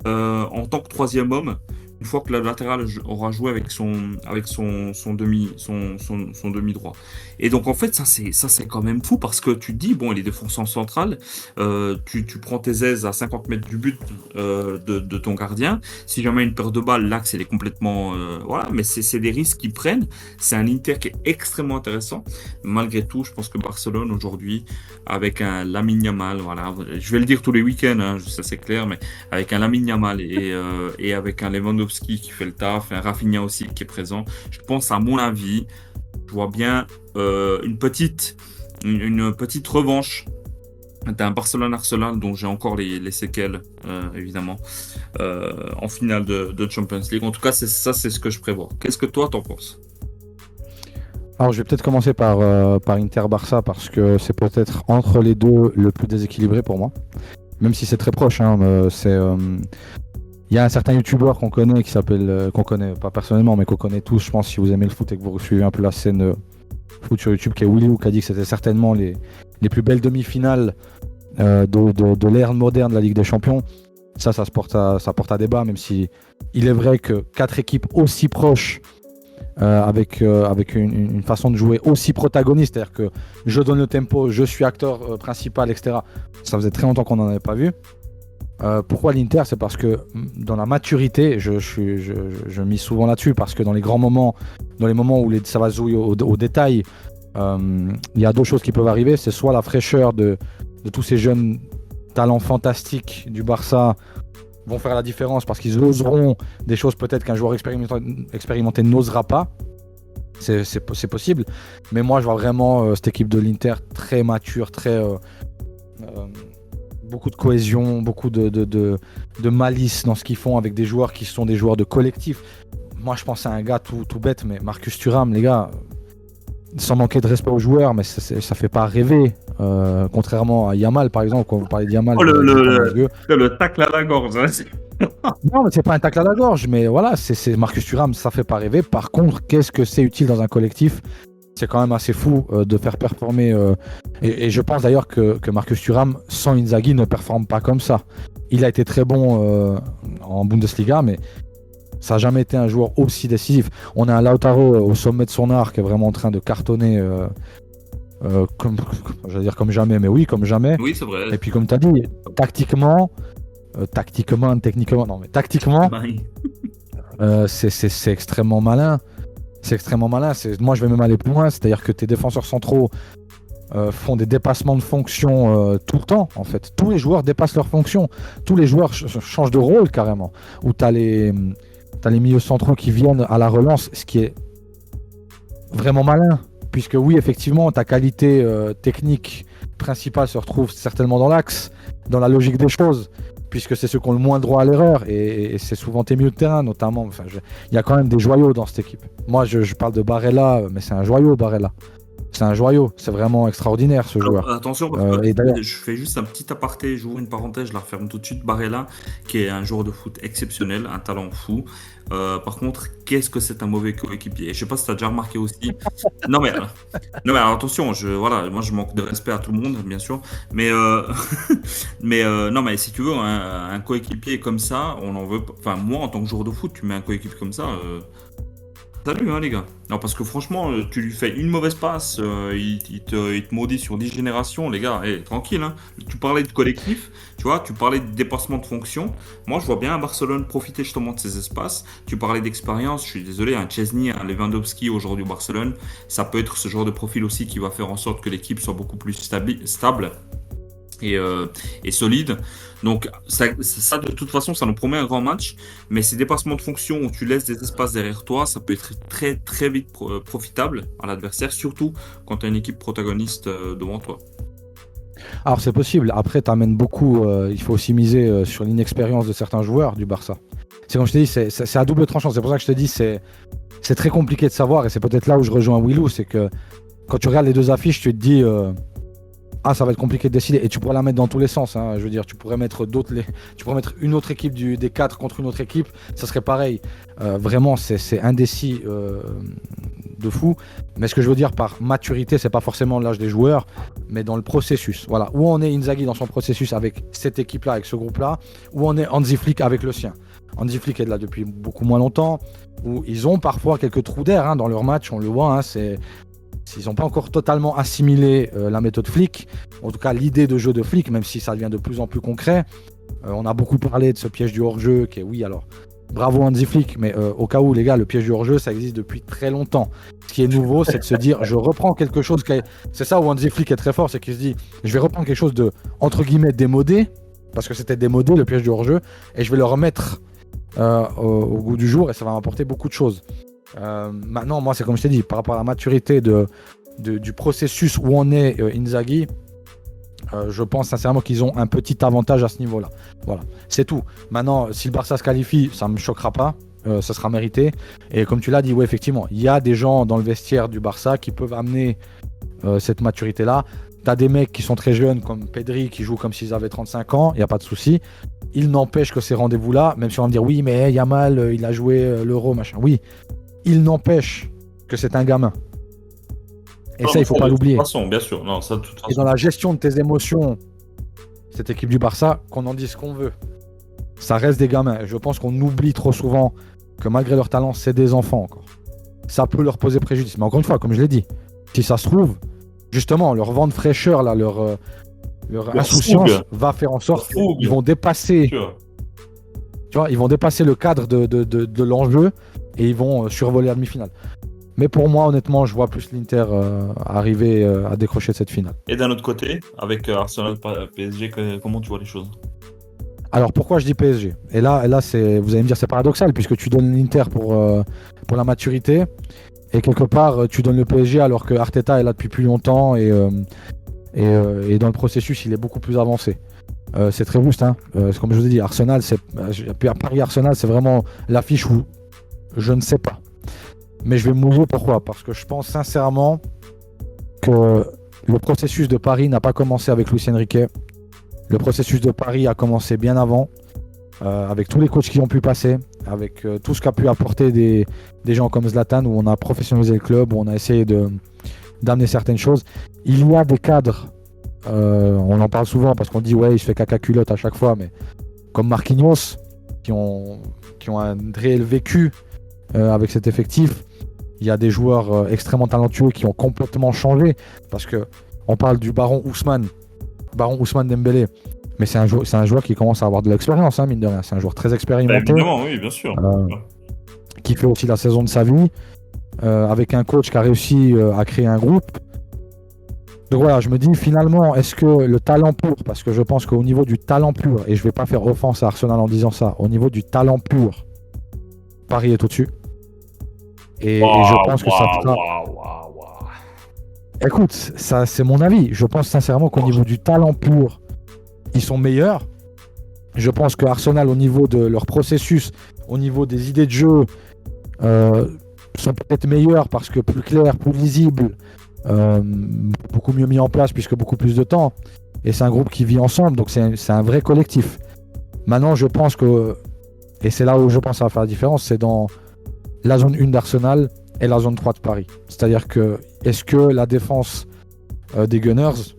en tant que troisième homme. Une fois que le latéral aura joué avec son demi droit. Et donc en fait ça c'est quand même fou parce que tu te dis bon, il est défenseur central, tu prends tes aises à 50 mètres du but de ton gardien. Si jamais une paire de balles, l'axe elle est complètement voilà, mais c'est des risques qu'ils prennent. C'est un Inter qui est extrêmement intéressant. Malgré tout, je pense que Barcelone aujourd'hui avec un Lamine Yamal, voilà, je vais le dire tous les week-ends, hein, ça c'est clair, mais avec un Lamine Yamal et avec un Lewandowski qui fait le taf, un Rafinha aussi qui est présent. Je pense, à mon avis, je vois bien une petite revanche d'un Barcelone-Arsenal dont j'ai encore les séquelles, évidemment, en finale de Champions League. En tout cas, c'est ce que je prévois. Qu'est-ce que toi, t'en penses? Alors, je vais peut-être commencer par Inter-Barça parce que c'est peut-être entre les deux le plus déséquilibré pour moi. Même si c'est très proche, hein, il y a un certain youtubeur qu'on connaît, qu'on connaît pas personnellement, mais qu'on connaît tous, je pense, si vous aimez le foot et que vous suivez un peu la scène foot sur YouTube, qui est Willy, qui a dit que c'était certainement les plus belles demi-finales de l'ère moderne de la Ligue des Champions. Ça porte à débat, même si il est vrai que 4 équipes aussi proches, avec une façon de jouer aussi protagoniste, c'est-à-dire que je donne le tempo, je suis acteur principal, etc. Ça faisait très longtemps qu'on n'en avait pas vu. Pourquoi l'Inter? C'est parce que dans la maturité, je mise souvent là-dessus, parce que dans les grands moments, dans les moments où ça va se jouer au détail, il y a deux choses qui peuvent arriver. C'est soit la fraîcheur de tous ces jeunes talents fantastiques du Barça vont faire la différence parce qu'ils oseront des choses peut-être qu'un joueur expérimenté n'osera pas. C'est possible. Mais moi, je vois vraiment cette équipe de l'Inter très mature, très... beaucoup de cohésion, beaucoup de malice dans ce qu'ils font avec des joueurs qui sont des joueurs de collectif. Moi, je pense à un gars tout bête, mais Marcus Thuram, les gars, sans manquer de respect aux joueurs, mais ça fait pas rêver. Contrairement à Yamal, par exemple, quand vous parlez de Yamal. Oh, le tacle à la gorge. Hein. Non, mais c'est pas un tacle à la gorge, mais voilà, c'est Marcus Thuram, ça fait pas rêver. Par contre, qu'est-ce que c'est utile dans un collectif? C'est quand même assez fou de faire performer. Et je pense d'ailleurs que Marcus Thuram, sans Inzaghi, ne performe pas comme ça. Il a été très bon en Bundesliga, mais Ça n'a jamais été un joueur aussi décisif. On a un Lautaro au sommet de son art qui est vraiment en train de cartonner j'allais dire comme jamais, mais oui, comme jamais. Oui, c'est vrai. Et puis comme tu as dit, tactiquement, techniquement, c'est extrêmement malin. C'est extrêmement malin. Moi, je vais même aller plus loin, c'est-à-dire que tes défenseurs centraux font des dépassements de fonction tout le temps, en fait. Tous les joueurs dépassent leurs fonctions. Tous les joueurs changent de rôle carrément. Où tu as les milieux centraux qui viennent à la relance, ce qui est vraiment malin. Puisque oui, effectivement, ta qualité technique principale se retrouve certainement dans l'axe, dans la logique des choses, puisque c'est ceux qui ont le moins droit à l'erreur, et c'est souvent tes milieux de terrain, notamment. Enfin, il y a quand même des joyaux dans cette équipe. Moi, je parle de Barella, mais c'est un joyau, Barella. C'est un joyau, c'est vraiment extraordinaire ce joueur. Attention, parce que je fais juste un petit aparté, j'ouvre une parenthèse, je la referme tout de suite. Barella, qui est un joueur de foot exceptionnel, un talent fou. Par contre, qu'est-ce que c'est un mauvais coéquipier? Je sais pas si tu as déjà remarqué aussi. Non mais alors, attention, moi je manque de respect à tout le monde, bien sûr. Mais non mais si tu veux, un coéquipier comme ça, on en veut. Enfin, moi en tant que joueur de foot, tu mets un coéquipier comme ça. Salut les gars. Non, parce que franchement, tu lui fais une mauvaise passe, il te maudit sur 10 générations, les gars, tranquille. Hein. Tu parlais de collectif, tu vois, tu parlais de dépassement de fonction. Moi, je vois bien Barcelone profiter justement de ces espaces. Tu parlais d'expérience, je suis désolé, un Chesney, un Lewandowski aujourd'hui au Barcelone, ça peut être ce genre de profil aussi qui va faire en sorte que l'équipe soit beaucoup plus stable et solide. Donc ça, de toute façon, ça nous promet un grand match, mais ces dépassements de fonction où tu laisses des espaces derrière toi, ça peut être très très vite profitable à l'adversaire, surtout quand tu as une équipe protagoniste devant toi. Alors c'est possible, après tu amènes beaucoup, il faut aussi miser sur l'inexpérience de certains joueurs du Barça. C'est comme je t'ai dit, c'est à double tranchant, c'est pour ça que je te dis, c'est très compliqué de savoir, et c'est peut-être là où je rejoins Willou, c'est que quand tu regardes les deux affiches, tu te dis... ça va être compliqué de décider, et tu pourrais la mettre dans tous les sens, hein. Je veux dire, tu pourrais mettre une autre équipe des 4 contre une autre équipe, ça serait pareil. Vraiment, c'est indécis de fou. Mais ce que je veux dire par maturité, c'est pas forcément l'âge des joueurs, mais dans le processus. Voilà, où en est Inzaghi dans son processus avec cette équipe-là, avec ce groupe-là, où en est Hansi Flick avec le sien. Hansi Flick est là depuis beaucoup moins longtemps, où ils ont parfois quelques trous d'air hein, dans leur match, on le voit, hein, ils n'ont pas encore totalement assimilé la méthode Flick, en tout cas l'idée de jeu de Flick, même si ça devient de plus en plus concret. On a beaucoup parlé de ce piège du hors-jeu, qui est oui alors, bravo Hansi Flick, mais au cas où les gars, le piège du hors-jeu, ça existe depuis très longtemps. Ce qui est nouveau, c'est de se dire, je reprends quelque chose, c'est ça où Hansi Flick est très fort, c'est qu'il se dit, je vais reprendre quelque chose de, entre guillemets, démodé, parce que c'était démodé le piège du hors-jeu, et je vais le remettre au goût du jour, et ça va m'apporter beaucoup de choses. Maintenant, moi, c'est comme je t'ai dit, par rapport à la maturité du processus où on est Inzaghi, je pense sincèrement qu'ils ont un petit avantage à ce niveau-là. Voilà, c'est tout. Maintenant, si le Barça se qualifie, ça ne me choquera pas, ça sera mérité. Et comme tu l'as dit, oui, effectivement, il y a des gens dans le vestiaire du Barça qui peuvent amener cette maturité-là. Tu as des mecs qui sont très jeunes, comme Pedri, qui jouent comme s'ils avaient 35 ans, il n'y a pas de souci. Il n'empêche que ces rendez-vous-là, même si on va me dire, oui, mais Yamal, il a joué l'Euro, machin. Oui. Il n'empêche que c'est un gamin. Et ça, il ne faut pas l'oublier. De toute façon, bien sûr. Non, ça, de toute façon. Et dans la gestion de tes émotions, cette équipe du Barça, qu'on en dise ce qu'on veut, ça reste des gamins. Et je pense qu'on oublie trop souvent que malgré leur talent, c'est des enfants encore. Ça peut leur poser préjudice. Mais encore une fois, comme je l'ai dit, si ça se trouve, justement, leur vent de fraîcheur, là, leur insouciance va faire en sorte qu'ils vont dépasser... Tu vois, ils vont dépasser le cadre de l'enjeu et ils vont survoler la demi-finale. Mais pour moi, honnêtement, je vois plus l'Inter arriver à décrocher cette finale. Et d'un autre côté, avec Arsenal PSG, comment tu vois les choses? Alors pourquoi je dis PSG? Et là vous allez me dire c'est paradoxal puisque tu donnes l'Inter pour la maturité et quelque part tu donnes le PSG alors que Arteta est là depuis plus longtemps et dans le processus il est beaucoup plus avancé. C'est très juste, hein. Comme je vous ai dit, Arsenal, Paris-Arsenal, c'est vraiment l'affiche où je ne sais pas. Mais je vais me mouiller, pourquoi? Parce que je pense sincèrement que le processus de Paris n'a pas commencé avec Luis Enrique. Le processus de Paris a commencé bien avant, avec tous les coachs qui ont pu passer, avec tout ce qu'a pu apporter des gens comme Zlatan, où on a professionnalisé le club, où on a essayé d'amener certaines choses. Il y a des cadres, on en parle souvent parce qu'on dit ouais il se fait caca culotte à chaque fois, mais comme Marquinhos, qui ont un réel vécu avec cet effectif. Il y a des joueurs extrêmement talentueux qui ont complètement changé. Parce que on parle du Baron Ousmane Dembélé. Mais c'est un joueur qui commence à avoir de l'expérience, hein, mine de rien. C'est un joueur très expérimenté. Évidemment, oui, bien sûr. Qui fait aussi la saison de sa vie. Avec un coach qui a réussi à créer un groupe. Donc voilà, je me dis finalement, est-ce que le talent pur, parce que je pense qu'au niveau du talent pur, et je vais pas faire offense à Arsenal en disant ça, au niveau du talent pur, Paris est au-dessus. Et je pense que ça fera... Écoute, ça c'est mon avis. Je pense sincèrement qu'au niveau du talent pur, ils sont meilleurs. Je pense que Arsenal, au niveau de leur processus, au niveau des idées de jeu, sont peut-être meilleurs parce que plus clairs, plus lisibles, beaucoup mieux mis en place puisque beaucoup plus de temps. Et c'est un groupe qui vit ensemble, donc c'est un vrai collectif. Maintenant, je pense que, et c'est là où je pense que ça va faire la différence, c'est dans la zone 1 d'Arsenal et la zone 3 de Paris. C'est-à-dire que, est-ce que la défense des Gunners,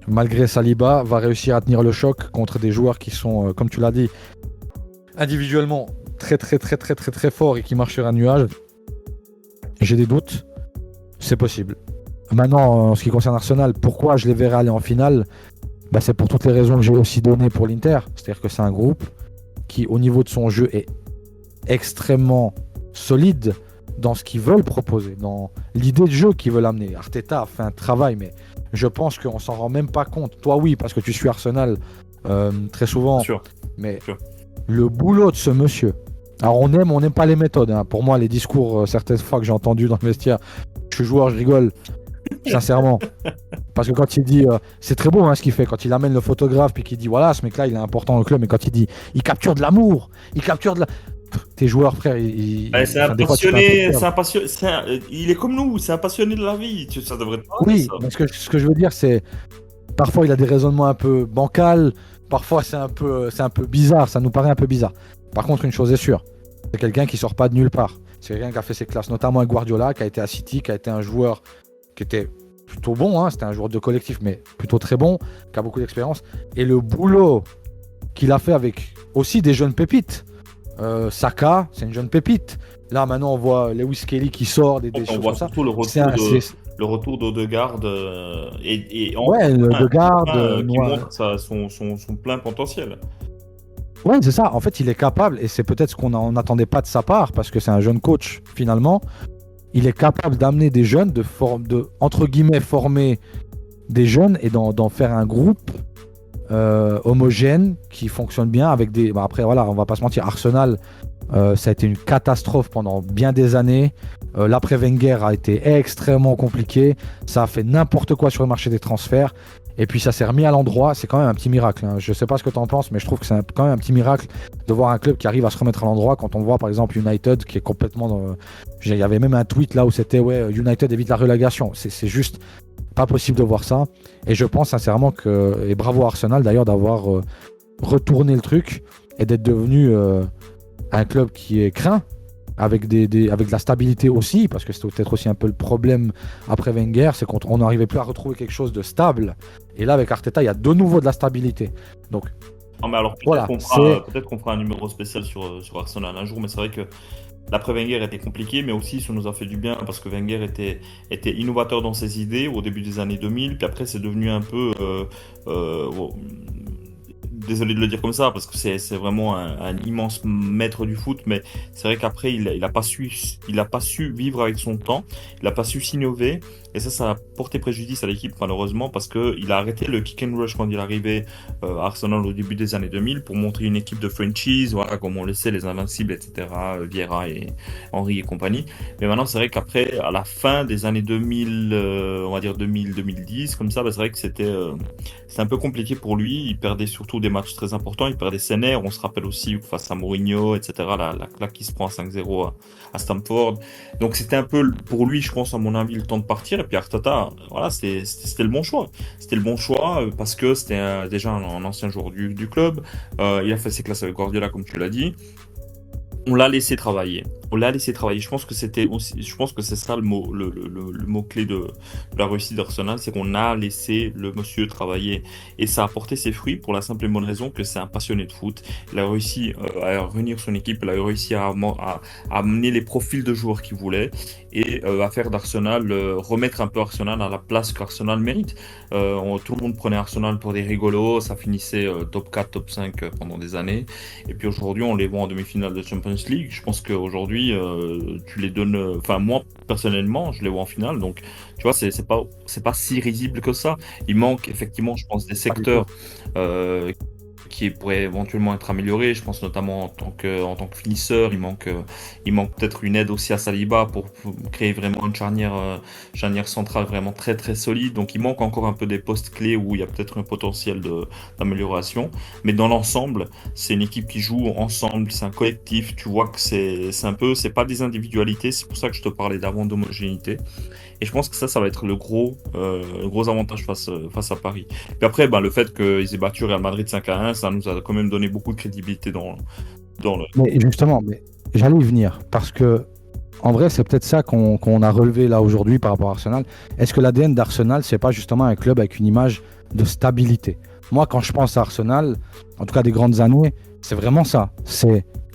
malgré Saliba, va réussir à tenir le choc contre des joueurs qui sont, comme tu l'as dit, individuellement très forts et qui marchent sur un nuage? J'ai des doutes. C'est possible. Maintenant, en ce qui concerne Arsenal, pourquoi je les verrai aller en finale? C'est pour toutes les raisons que j'ai aussi données pour l'Inter. C'est-à-dire que c'est un groupe qui, au niveau de son jeu, est extrêmement solide dans ce qu'ils veulent proposer, dans l'idée de jeu qu'ils veulent amener. Arteta a fait un travail, mais je pense qu'on s'en rend même pas compte. Toi, oui, parce que tu suis Arsenal très souvent. Sûr. Mais le boulot de ce monsieur. Alors, on n'aime pas les méthodes. Hein. Pour moi, les discours, certaines fois que j'ai entendus dans le vestiaire, je suis joueur, je rigole. Sincèrement. Parce que quand il dit, c'est très beau hein, ce qu'il fait, quand il amène le photographe puis qu'il dit voilà, ce mec là il est important dans le club, mais quand il dit il capture de l'amour, il capture de la. Tes joueurs, frère, c'est un passionné, il est comme nous, c'est un passionné de la vie, ça devrait être pareil, oui, ça. Mais ce que je veux dire, c'est parfois il a des raisonnements un peu bancals, parfois c'est un peu bizarre, ça nous paraît un peu bizarre. Par contre, une chose est sûre, c'est quelqu'un qui sort pas de nulle part. C'est quelqu'un qui a fait ses classes, notamment avec Guardiola, qui a été à City, qui a été un joueur qui était plutôt bon, hein, c'était un joueur de collectif, mais plutôt très bon, qui a beaucoup d'expérience. Et le boulot qu'il a fait avec aussi des jeunes pépites. Saka, c'est une jeune pépite. Là, maintenant, on voit Lewis Kelly qui sort des choses voit comme ça. surtout le retour d'Odegaard qui montre son plein potentiel. Ouais, c'est ça. En fait, il est capable, et c'est peut-être ce qu'on n'attendait pas de sa part, parce que c'est un jeune coach, finalement. Il est capable d'amener des jeunes, entre guillemets, former des jeunes et d'en faire un groupe homogène qui fonctionne bien avec des. Après, voilà, on va pas se mentir, Arsenal, ça a été une catastrophe pendant bien des années. L'après Wenger a été extrêmement compliqué. Ça a fait n'importe quoi sur le marché des transferts. Et puis ça s'est remis à l'endroit, c'est quand même un petit miracle. Hein. Je sais pas ce que tu en penses, mais je trouve que c'est quand même un petit miracle de voir un club qui arrive à se remettre à l'endroit quand on voit par exemple United qui est complètement dans... Il y avait même un tweet là où c'était ouais, United évite la relégation. C'est juste pas possible de voir ça. Et je pense sincèrement que, et bravo à Arsenal d'ailleurs d'avoir retourné le truc et d'être devenu un club qui est craint. Avec de la stabilité aussi, parce que c'était peut-être aussi un peu le problème après Wenger, c'est qu'on n'arrivait plus à retrouver quelque chose de stable. Et là, avec Arteta, il y a de nouveau de la stabilité. Donc, mais alors peut-être qu'on fera un numéro spécial sur Arsenal un jour, mais c'est vrai que l'après Wenger était compliqué, mais aussi ça nous a fait du bien parce que Wenger était innovateur dans ses idées au début des années 2000, puis après c'est devenu un peu... désolé de le dire comme ça parce que c'est vraiment un immense maître du foot, mais c'est vrai qu'après il a pas su vivre avec son temps, il a pas su s'innover, et ça a porté préjudice à l'équipe malheureusement parce que il a arrêté le kick and rush quand il arrivait à Arsenal au début des années 2000 pour montrer une équipe de Frenchies, voilà, comme on le sait, les invincibles, etc., Vieira et Henry et compagnie. Mais maintenant c'est vrai qu'après à la fin des années 2000, on va dire 2000-2010 comme ça, c'est vrai que c'était un peu compliqué pour lui. Il perdait surtout des matchs très importants, il perdait Senner, on se rappelle aussi face à Mourinho, etc., la claque qui se prend à 5-0 à Stamford. Donc c'était un peu pour lui, je pense à mon avis, le temps de partir. Et puis Arteta, voilà, c'était le bon choix. C'était le bon choix parce que c'était déjà un ancien joueur du club. Il a fait ses classes avec Guardiola, comme tu l'as dit. On l'a laissé travailler. On l'a laissé travailler. Je pense que c'était aussi, je pense que c'est ça le mot, le mot clé de la réussite d'Arsenal, c'est qu'on a laissé le monsieur travailler et ça a porté ses fruits pour la simple et bonne raison que c'est un passionné de foot. Il a réussi à réunir son équipe, il a réussi à amener les profils de joueurs qu'il voulait et à faire d'Arsenal, remettre un peu Arsenal à la place qu'Arsenal mérite. Tout le monde prenait Arsenal pour des rigolos, ça finissait top 4, top 5 pendant des années. Et puis aujourd'hui, on les voit en demi-finale de Champions League. Je pense qu'aujourd'hui, tu les donnes. Enfin, moi, personnellement, je les vois en finale. Donc, tu vois, c'est pas si risible que ça. Il manque effectivement, je pense, des secteurs qui pourraient éventuellement être améliorés. Je pense notamment en tant que finisseur. Il manque peut-être une aide aussi à Saliba pour créer vraiment une charnière centrale vraiment très très solide. Donc, il manque encore un peu des postes clés où il y a peut-être un potentiel d'amélioration. Mais dans l'ensemble, c'est une équipe qui joue ensemble, c'est un collectif. Tu vois que c'est pas des individualités. C'est pour ça que je te parlais d'avant d'homogénéité. Et je pense que ça va être le gros avantage face à Paris. Puis après, le fait qu'ils aient battu Real Madrid 5-1, ça nous a quand même donné beaucoup de crédibilité dans le. Mais justement, j'allais y venir parce que en vrai, c'est peut-être ça qu'on a relevé là aujourd'hui par rapport à Arsenal. Est-ce que l'ADN d'Arsenal, c'est pas justement un club avec une image de stabilité? Moi, quand je pense à Arsenal, en tout cas des grandes années, c'est vraiment ça.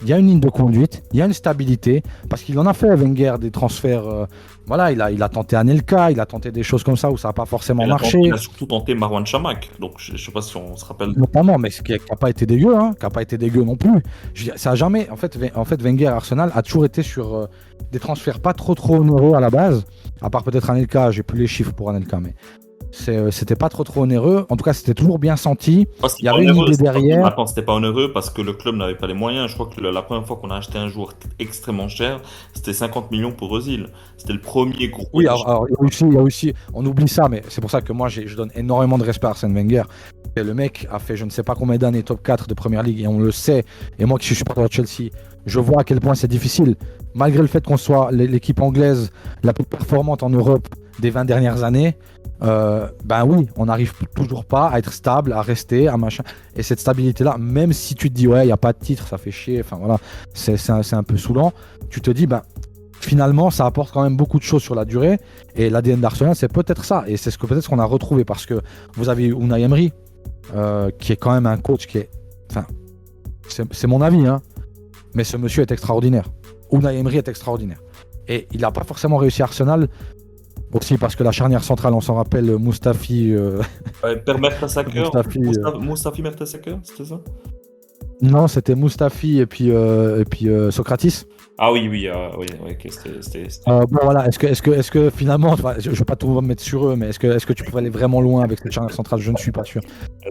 Il y a une ligne de conduite, il y a une stabilité, parce qu'il en a fait Wenger des transferts. Voilà, il a tenté Anelka, il a tenté des choses comme ça où ça n'a pas forcément marché. Il a surtout tenté Marwan Chamakh, donc je ne sais pas si on se rappelle. Notamment, mais ce qui n'a pas été dégueu, qui n'a pas été dégueu non plus. Je veux dire, ça a jamais. En fait, Wenger Arsenal a toujours été sur des transferts pas trop onéreux à la base, à part peut-être Anelka. J'ai plus les chiffres pour Anelka, mais c'était pas trop onéreux. En tout cas, c'était toujours bien senti. Il y avait une idée derrière. Attends, c'était pas onéreux parce que le club n'avait pas les moyens. Je crois que la première fois qu'on a acheté un joueur extrêmement cher, c'était 50 millions pour Özil. C'était le premier gros. Oui, alors il y a aussi, on oublie ça, mais c'est pour ça que moi je donne énormément de respect à Arsène Wenger. Et le mec a fait je ne sais pas combien d'années top 4 de Première Ligue et on le sait. Et moi qui suis supporter de Chelsea, je vois à quel point c'est difficile. Malgré le fait qu'on soit l'équipe anglaise la plus performante en Europe des 20 dernières années, oui, on n'arrive toujours pas à être stable, à rester, à machin. Et cette stabilité-là, même si tu te dis, ouais, il n'y a pas de titre, ça fait chier, enfin voilà, c'est un peu saoulant, tu te dis, finalement, ça apporte quand même beaucoup de choses sur la durée. Et l'ADN d'Arsenal, c'est peut-être ça. Et c'est peut-être ce qu'on a retrouvé parce que vous avez Unai Emery, qui est quand même un coach qui est. Enfin, c'est mon avis, mais ce monsieur est extraordinaire. Unai Emery est extraordinaire. Et il n'a pas forcément réussi à Arsenal. Aussi parce que la charnière centrale, on s'en rappelle, Mustafi. Père Mertesacker. Mustafi Mertesacker, c'était ça? Non, c'était Mustafi et puis Socrates. Ah oui, ok, c'était. Voilà, est-ce que finalement, je ne veux pas tout mettre sur eux, mais est-ce que tu pouvais aller vraiment loin avec cette charnière centrale? Je ne suis pas sûr.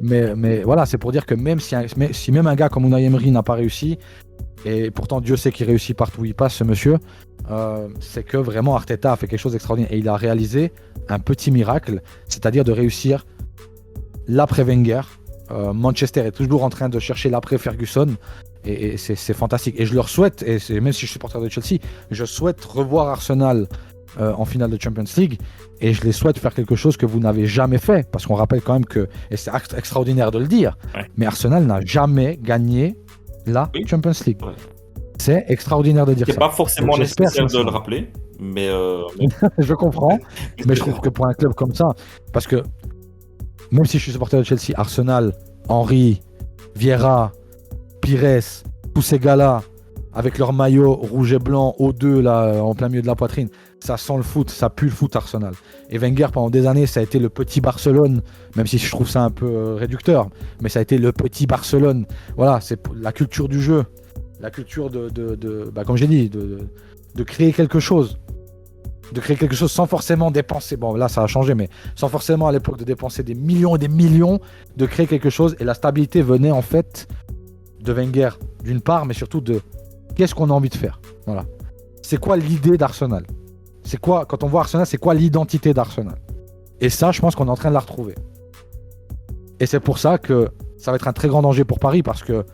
Mais voilà, c'est pour dire que même si même un gars comme Unai Emery n'a pas réussi, et pourtant Dieu sait qu'il réussit partout où il passe, ce monsieur, c'est que vraiment Arteta a fait quelque chose d'extraordinaire. Et il a réalisé un petit miracle, c'est-à-dire de réussir l'après Wenger. Manchester est toujours en train de chercher l'après Ferguson. Et c'est fantastique. Et je leur souhaite, même si je suis supporter de Chelsea, je souhaite revoir Arsenal en finale de Champions League. Et je les souhaite faire quelque chose que vous n'avez jamais fait. Parce qu'on rappelle quand même que, et c'est extraordinaire de le dire, mais Arsenal n'a jamais gagné la Champions League. Ouais. C'est extraordinaire de dire ça. C'est pas forcément nécessaire de le rappeler, mais... je comprends, mais je trouve que pour un club comme ça, parce que même si je suis supporter de Chelsea, Arsenal, Henry, Vieira, Pires, tous ces gars-là, avec leur maillot rouge et blanc O2 là, en plein milieu de la poitrine, ça sent le foot, ça pue le foot Arsenal. Et Wenger, pendant des années, ça a été le petit Barcelone, même si je trouve ça un peu réducteur, mais ça a été le petit Barcelone. Voilà, c'est la culture du jeu, la culture comme j'ai dit, de créer quelque chose. De créer quelque chose sans forcément dépenser, bon là ça a changé, mais sans forcément à l'époque de dépenser des millions et des millions, de créer quelque chose. Et la stabilité venait en fait de Wenger d'une part, mais surtout de qu'est-ce qu'on a envie de faire. Voilà. C'est quoi l'idée d'Arsenal? C'est quoi, quand on voit Arsenal, c'est quoi l'identité d'Arsenal? Et ça, je pense qu'on est en train de la retrouver. Et c'est pour ça que ça va être un très grand danger pour Paris, parce que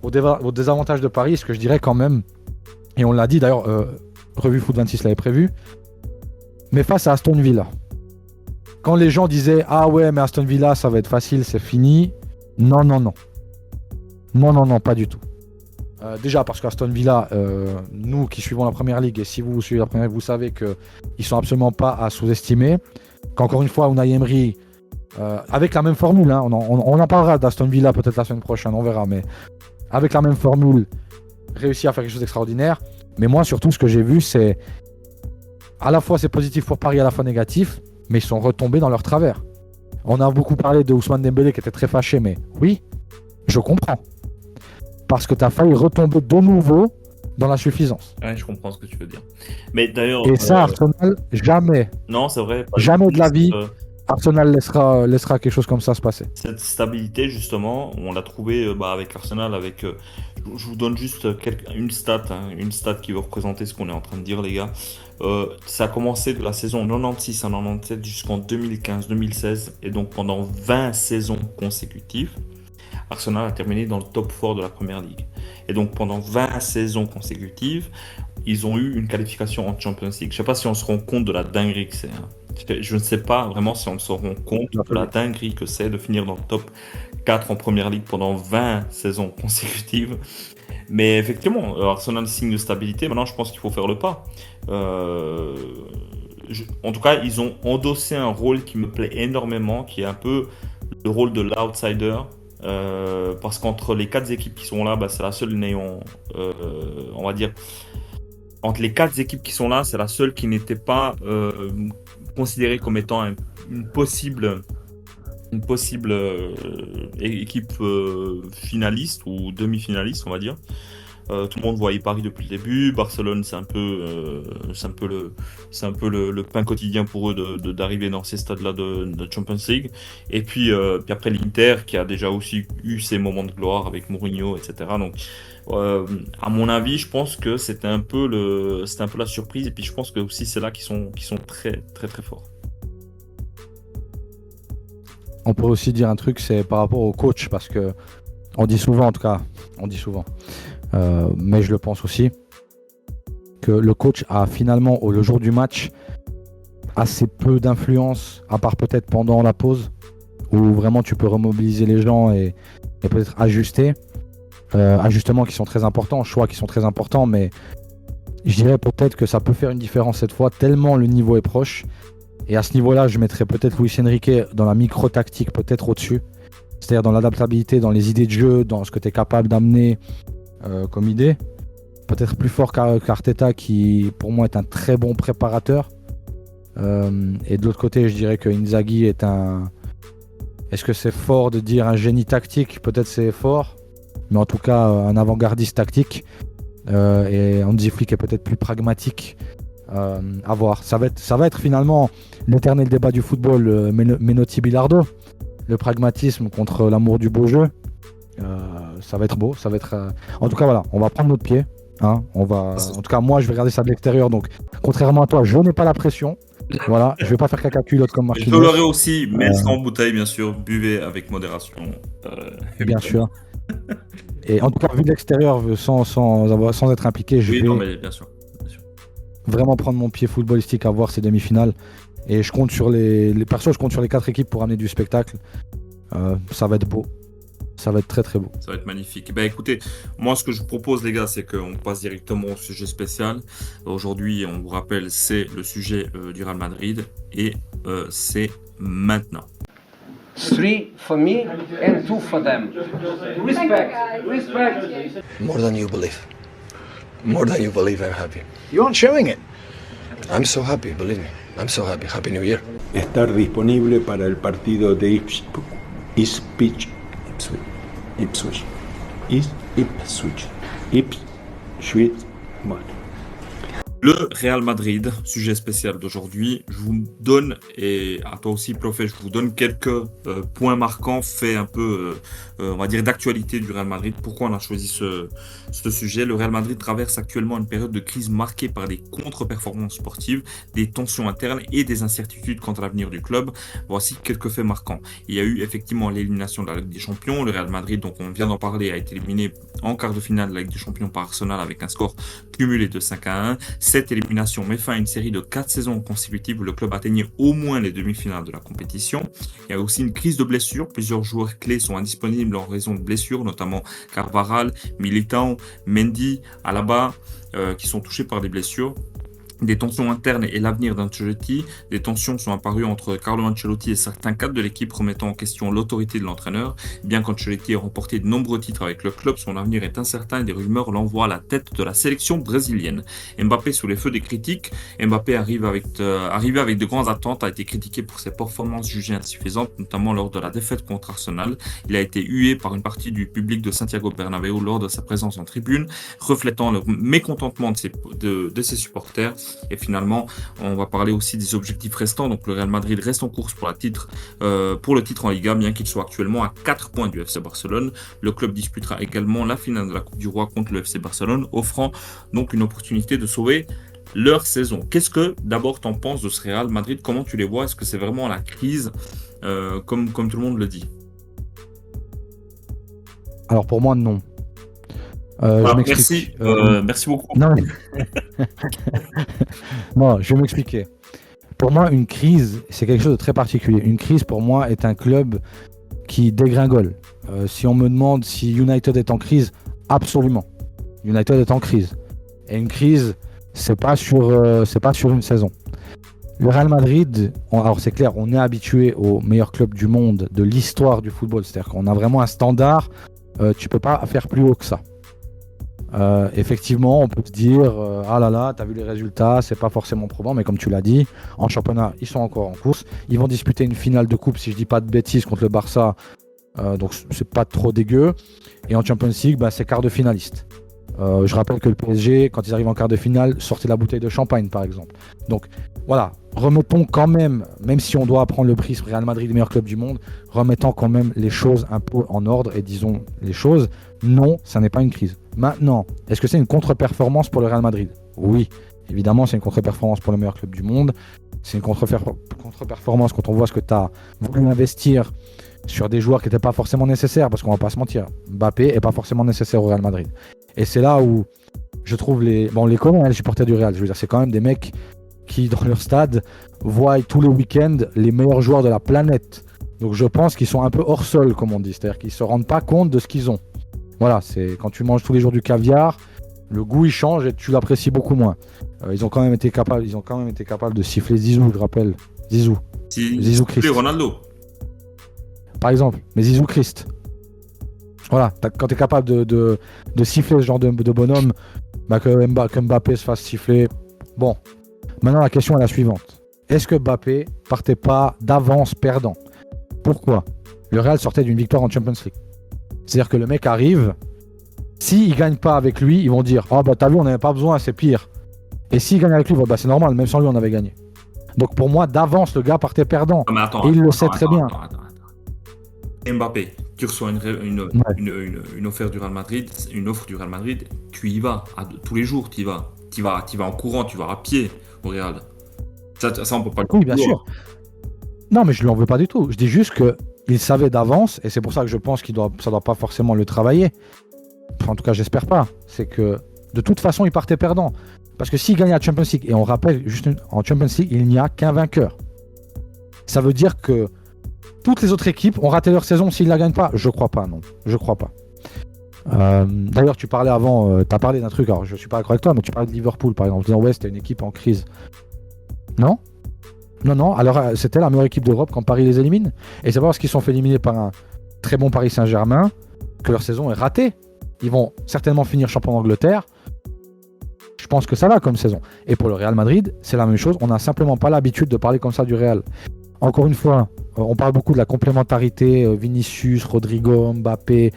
au désavantage de Paris, ce que je dirais quand même, et on l'a dit d'ailleurs, Revue Foot 26 l'avait prévu, mais face à Aston Villa, quand les gens disaient ah ouais mais Aston Villa ça va être facile, c'est fini, non, pas du tout. Déjà parce qu'Aston Villa, nous qui suivons la Première Ligue, et si vous suivez la Première Ligue, vous savez qu'ils ne sont absolument pas à sous-estimer. Qu'encore une fois, Unai Emery, avec la même formule, hein, on en parlera d'Aston Villa peut-être la semaine prochaine, on verra, mais avec la même formule, réussit à faire quelque chose d'extraordinaire. Mais moi, surtout, ce que j'ai vu, c'est à la fois c'est positif pour Paris, à la fois négatif, mais ils sont retombés dans leur travers. On a beaucoup parlé de Ousmane Dembélé qui était très fâché, mais oui, je comprends. Parce que tu as failli retomber de nouveau dans la suffisance. Ouais, je comprends ce que tu veux dire. Mais d'ailleurs. Et ça, Arsenal, jamais. Non, c'est vrai. Jamais de la vie. Arsenal laissera quelque chose comme ça se passer. Cette stabilité, justement, on l'a trouvé avec Arsenal. Je vous donne juste une stat qui veut représenter ce qu'on est en train de dire, les gars. Ça a commencé de la saison 96 à 97 jusqu'en 2015-2016, et donc pendant 20 saisons consécutives, Arsenal a terminé dans le top 4 de la Première Ligue. Et donc pendant 20 saisons consécutives, ils ont eu une qualification en Champions League. Je ne sais pas si on se rend compte de la dinguerie que c'est. Je ne sais pas vraiment si on se rend compte de la dinguerie que c'est de finir dans le top 4 en Première Ligue pendant 20 saisons consécutives. Mais effectivement, Arsenal signe de stabilité. Maintenant, je pense qu'il faut faire le pas. En tout cas, ils ont endossé un rôle qui me plaît énormément, qui est un peu le rôle de l'outsider. Parce qu'entre les 4 équipes qui sont là, c'est la seule n'ayant, on va dire, entre les 4 équipes qui sont là, c'est la seule qui n'était pas considérée comme étant une possible équipe finaliste ou demi-finaliste, on va dire. Tout le monde voyait Paris depuis le début. Barcelone, c'est un peu le pain quotidien pour eux d'arriver dans ces stades-là de Champions League. Et puis après l'Inter, qui a déjà aussi eu ses moments de gloire avec Mourinho, etc. Donc, à mon avis, je pense que c'était un peu la surprise. Et puis je pense que aussi c'est là qu'ils sont très très très forts. On peut aussi dire un truc, c'est par rapport au coach, parce que on dit souvent, mais je le pense aussi, que le coach a finalement, le jour du match, assez peu d'influence, à part peut-être pendant la pause, où vraiment tu peux remobiliser les gens et peut-être ajuster. Ajustements qui sont très importants, choix qui sont très importants, mais je dirais peut-être que ça peut faire une différence cette fois, tellement le niveau est proche. Et à ce niveau-là, je mettrais peut-être Luis Enrique dans la micro-tactique, peut-être au-dessus. C'est-à-dire dans l'adaptabilité, dans les idées de jeu, dans ce que tu es capable d'amener comme idée. Peut-être plus fort qu'Arteta, qui pour moi est un très bon préparateur. Et de l'autre côté, je dirais que Inzaghi est un... Est-ce que c'est fort de dire un génie tactique? Peut-être c'est fort. Mais en tout cas, un avant-gardiste tactique. Et Hansi Flick est peut-être plus pragmatique. À voir. Ça va être finalement l'éternel débat du football, Menotti-Bilardo. Le pragmatisme contre l'amour du beau jeu. Ça va être beau. Ça va être. En tout cas, voilà, on va prendre notre pied. Hein, en tout cas, moi, je vais regarder ça de l'extérieur. Donc, contrairement à toi, je n'ai pas la pression. Voilà, je vais pas faire caca culotte comme Marquinhos. Je l'aurai aussi, mais en bouteille, bien sûr. Buvez avec modération. Bien sûr. Et en tout cas, vu de l'extérieur, sans être impliqué, je vais bien sûr. vraiment prendre mon pied footballistique à voir ces demi-finales. Et je compte sur les persos, je compte sur les 4 équipes pour amener du spectacle. Ça va être beau. Ça va être très très beau. Ça va être magnifique. Écoutez, moi ce que je vous propose les gars, c'est qu'on passe directement au sujet spécial. Aujourd'hui, on vous rappelle, c'est le sujet du Real Madrid. Et c'est maintenant. 3 for me and 2 for them. Respect. More than you believe. More than you believe, I'm happy. You aren't showing it. I'm so happy, believe me. I'm so happy. Happy New Year. Estar disponible para el partido de Ipswich. Bueno. Le Real Madrid, sujet spécial d'aujourd'hui, je vous donne, et à toi aussi Plofé, je vous donne quelques points marquants, faits un peu, on va dire, d'actualité du Real Madrid. Pourquoi on a choisi ce sujet? Le Real Madrid traverse actuellement une période de crise marquée par des contre-performances sportives, des tensions internes et des incertitudes quant à l'avenir du club. Voici quelques faits marquants. Il y a eu effectivement l'élimination de la Ligue des Champions. Le Real Madrid, donc on vient d'en parler, a été éliminé en quart de finale de la Ligue des Champions par Arsenal avec un score cumulé de 5-1. Cette élimination met fin à une série de 4 saisons consécutives où le club atteignait au moins les demi-finales de la compétition. Il y a aussi une crise de blessures. Plusieurs joueurs clés sont indisponibles en raison de blessures, notamment Carvajal, Militão, Mendy, Alaba, qui sont touchés par des blessures. Des tensions internes et l'avenir d'Ancelotti. Des tensions sont apparues entre Carlo Ancelotti et certains cadres de l'équipe, remettant en question l'autorité de l'entraîneur. Bien qu'Ancelotti ait remporté de nombreux titres avec le club, son avenir est incertain et des rumeurs l'envoient à la tête de la sélection brésilienne. Mbappé sous les feux des critiques. Mbappé arrivé avec de grandes attentes, a été critiqué pour ses performances jugées insuffisantes, notamment lors de la défaite contre Arsenal. Il a été hué par une partie du public de Santiago Bernabéu lors de sa présence en tribune, reflétant le mécontentement de ses supporters. Et finalement, on va parler aussi des objectifs restants. Donc le Real Madrid reste en course pour le titre en Liga, bien qu'il soit actuellement à 4 points du FC Barcelone. Le club disputera également la finale de la Coupe du Roi contre le FC Barcelone, offrant donc une opportunité de sauver leur saison. Qu'est-ce que d'abord t'en penses de ce Real Madrid? Comment tu les vois? Est-ce que c'est vraiment la crise comme tout le monde le dit? Alors pour moi, non. Je m'explique. Merci beaucoup. Non, non, je vais m'expliquer. Pour moi, une crise, c'est quelque chose de très particulier. Une crise, pour moi, est un club qui dégringole. Si on me demande si United est en crise, absolument. United est en crise. Et une crise, c'est pas sur une saison. Le Real Madrid, alors c'est clair, on est habitué au meilleur club du monde de l'histoire du football. C'est-à-dire qu'on a vraiment un standard. Tu peux pas faire plus haut que ça. Effectivement, on peut se dire ah là là, t'as vu les résultats, c'est pas forcément probant, mais comme tu l'as dit, en championnat, ils sont encore en course. Ils vont disputer une finale de coupe, si je dis pas de bêtises, contre le Barça, donc c'est pas trop dégueu. Et en Champions League, c'est quart de finaliste. Je rappelle que le PSG, quand ils arrivent en quart de finale, sortait la bouteille de champagne, par exemple. Donc voilà, remettons quand même si on doit prendre le prix sur Real Madrid, le meilleur club du monde, remettons quand même les choses un peu en ordre et disons les choses. Non, ça n'est pas une crise. Maintenant, est-ce que c'est une contre-performance pour le Real Madrid? Oui, évidemment, c'est une contre-performance pour le meilleur club du monde. C'est une contre-performance quand on voit ce que tu as voulu investir sur des joueurs qui n'étaient pas forcément nécessaires, parce qu'on va pas se mentir, Mbappé n'est pas forcément nécessaire au Real Madrid. Et c'est là où je trouve on les connaît, les supporters du Real. Je veux dire, c'est quand même des mecs qui, dans leur stade, voient tous les week-ends les meilleurs joueurs de la planète. Donc je pense qu'ils sont un peu hors sol, comme on dit. C'est-à-dire qu'ils ne se rendent pas compte de ce qu'ils ont. Voilà, c'est quand tu manges tous les jours du caviar, le goût il change et tu l'apprécies beaucoup moins. Ils ont quand même été capables de siffler Zizou, je rappelle. Zizou Christ. Ronaldo. Par exemple, mais Zizou Christ. Voilà, quand tu es capable de siffler ce genre de bonhomme, que Mbappé se fasse siffler. Bon, maintenant la question est la suivante. Est-ce que Mbappé partait pas d'avance perdant? Pourquoi? Le Real sortait d'une victoire en Champions League. C'est-à-dire que le mec arrive, s'il ne gagne pas avec lui, ils vont dire « Ah t'as vu, on n'avait pas besoin, c'est pire. » Et s'il gagne avec lui, c'est normal, même sans lui, on avait gagné. Donc pour moi, d'avance, le gars partait perdant. Et il le sait très bien. Mbappé, tu reçois une offre du Real Madrid, tu y vas, tous les jours tu y vas. Tu vas en courant, tu vas à pied au Real. Ça on peut pas le dire. Oui, bien sûr. Non, mais je lui en veux pas du tout. Je dis juste qu'il savait d'avance, et c'est pour ça que je pense que ça doit pas forcément le travailler. Enfin, en tout cas, j'espère pas. C'est que de toute façon, il partait perdant. Parce que s'il gagne la Champions League, et on rappelle, juste en Champions League, il n'y a qu'un vainqueur. Ça veut dire que toutes les autres équipes ont raté leur saison s'ils ne la gagnent pas. Je crois pas, non. Je crois pas. D'ailleurs, tu parlais avant, tu as parlé d'un truc, alors je suis pas d'accord avec toi, mais tu parlais de Liverpool, par exemple, en disant ouais, c'était une équipe en crise. Non. Alors c'était la meilleure équipe d'Europe quand Paris les élimine. Et c'est pas parce qu'ils sont fait éliminer par un très bon Paris Saint-Germain que leur saison est ratée. Ils vont certainement finir champion d'Angleterre. Je pense que ça va comme saison. Et pour le Real Madrid, c'est la même chose. On n'a simplement pas l'habitude de parler comme ça du Real. Encore une fois, on parle beaucoup de la complémentarité, Vinicius, Rodrigo, Mbappé,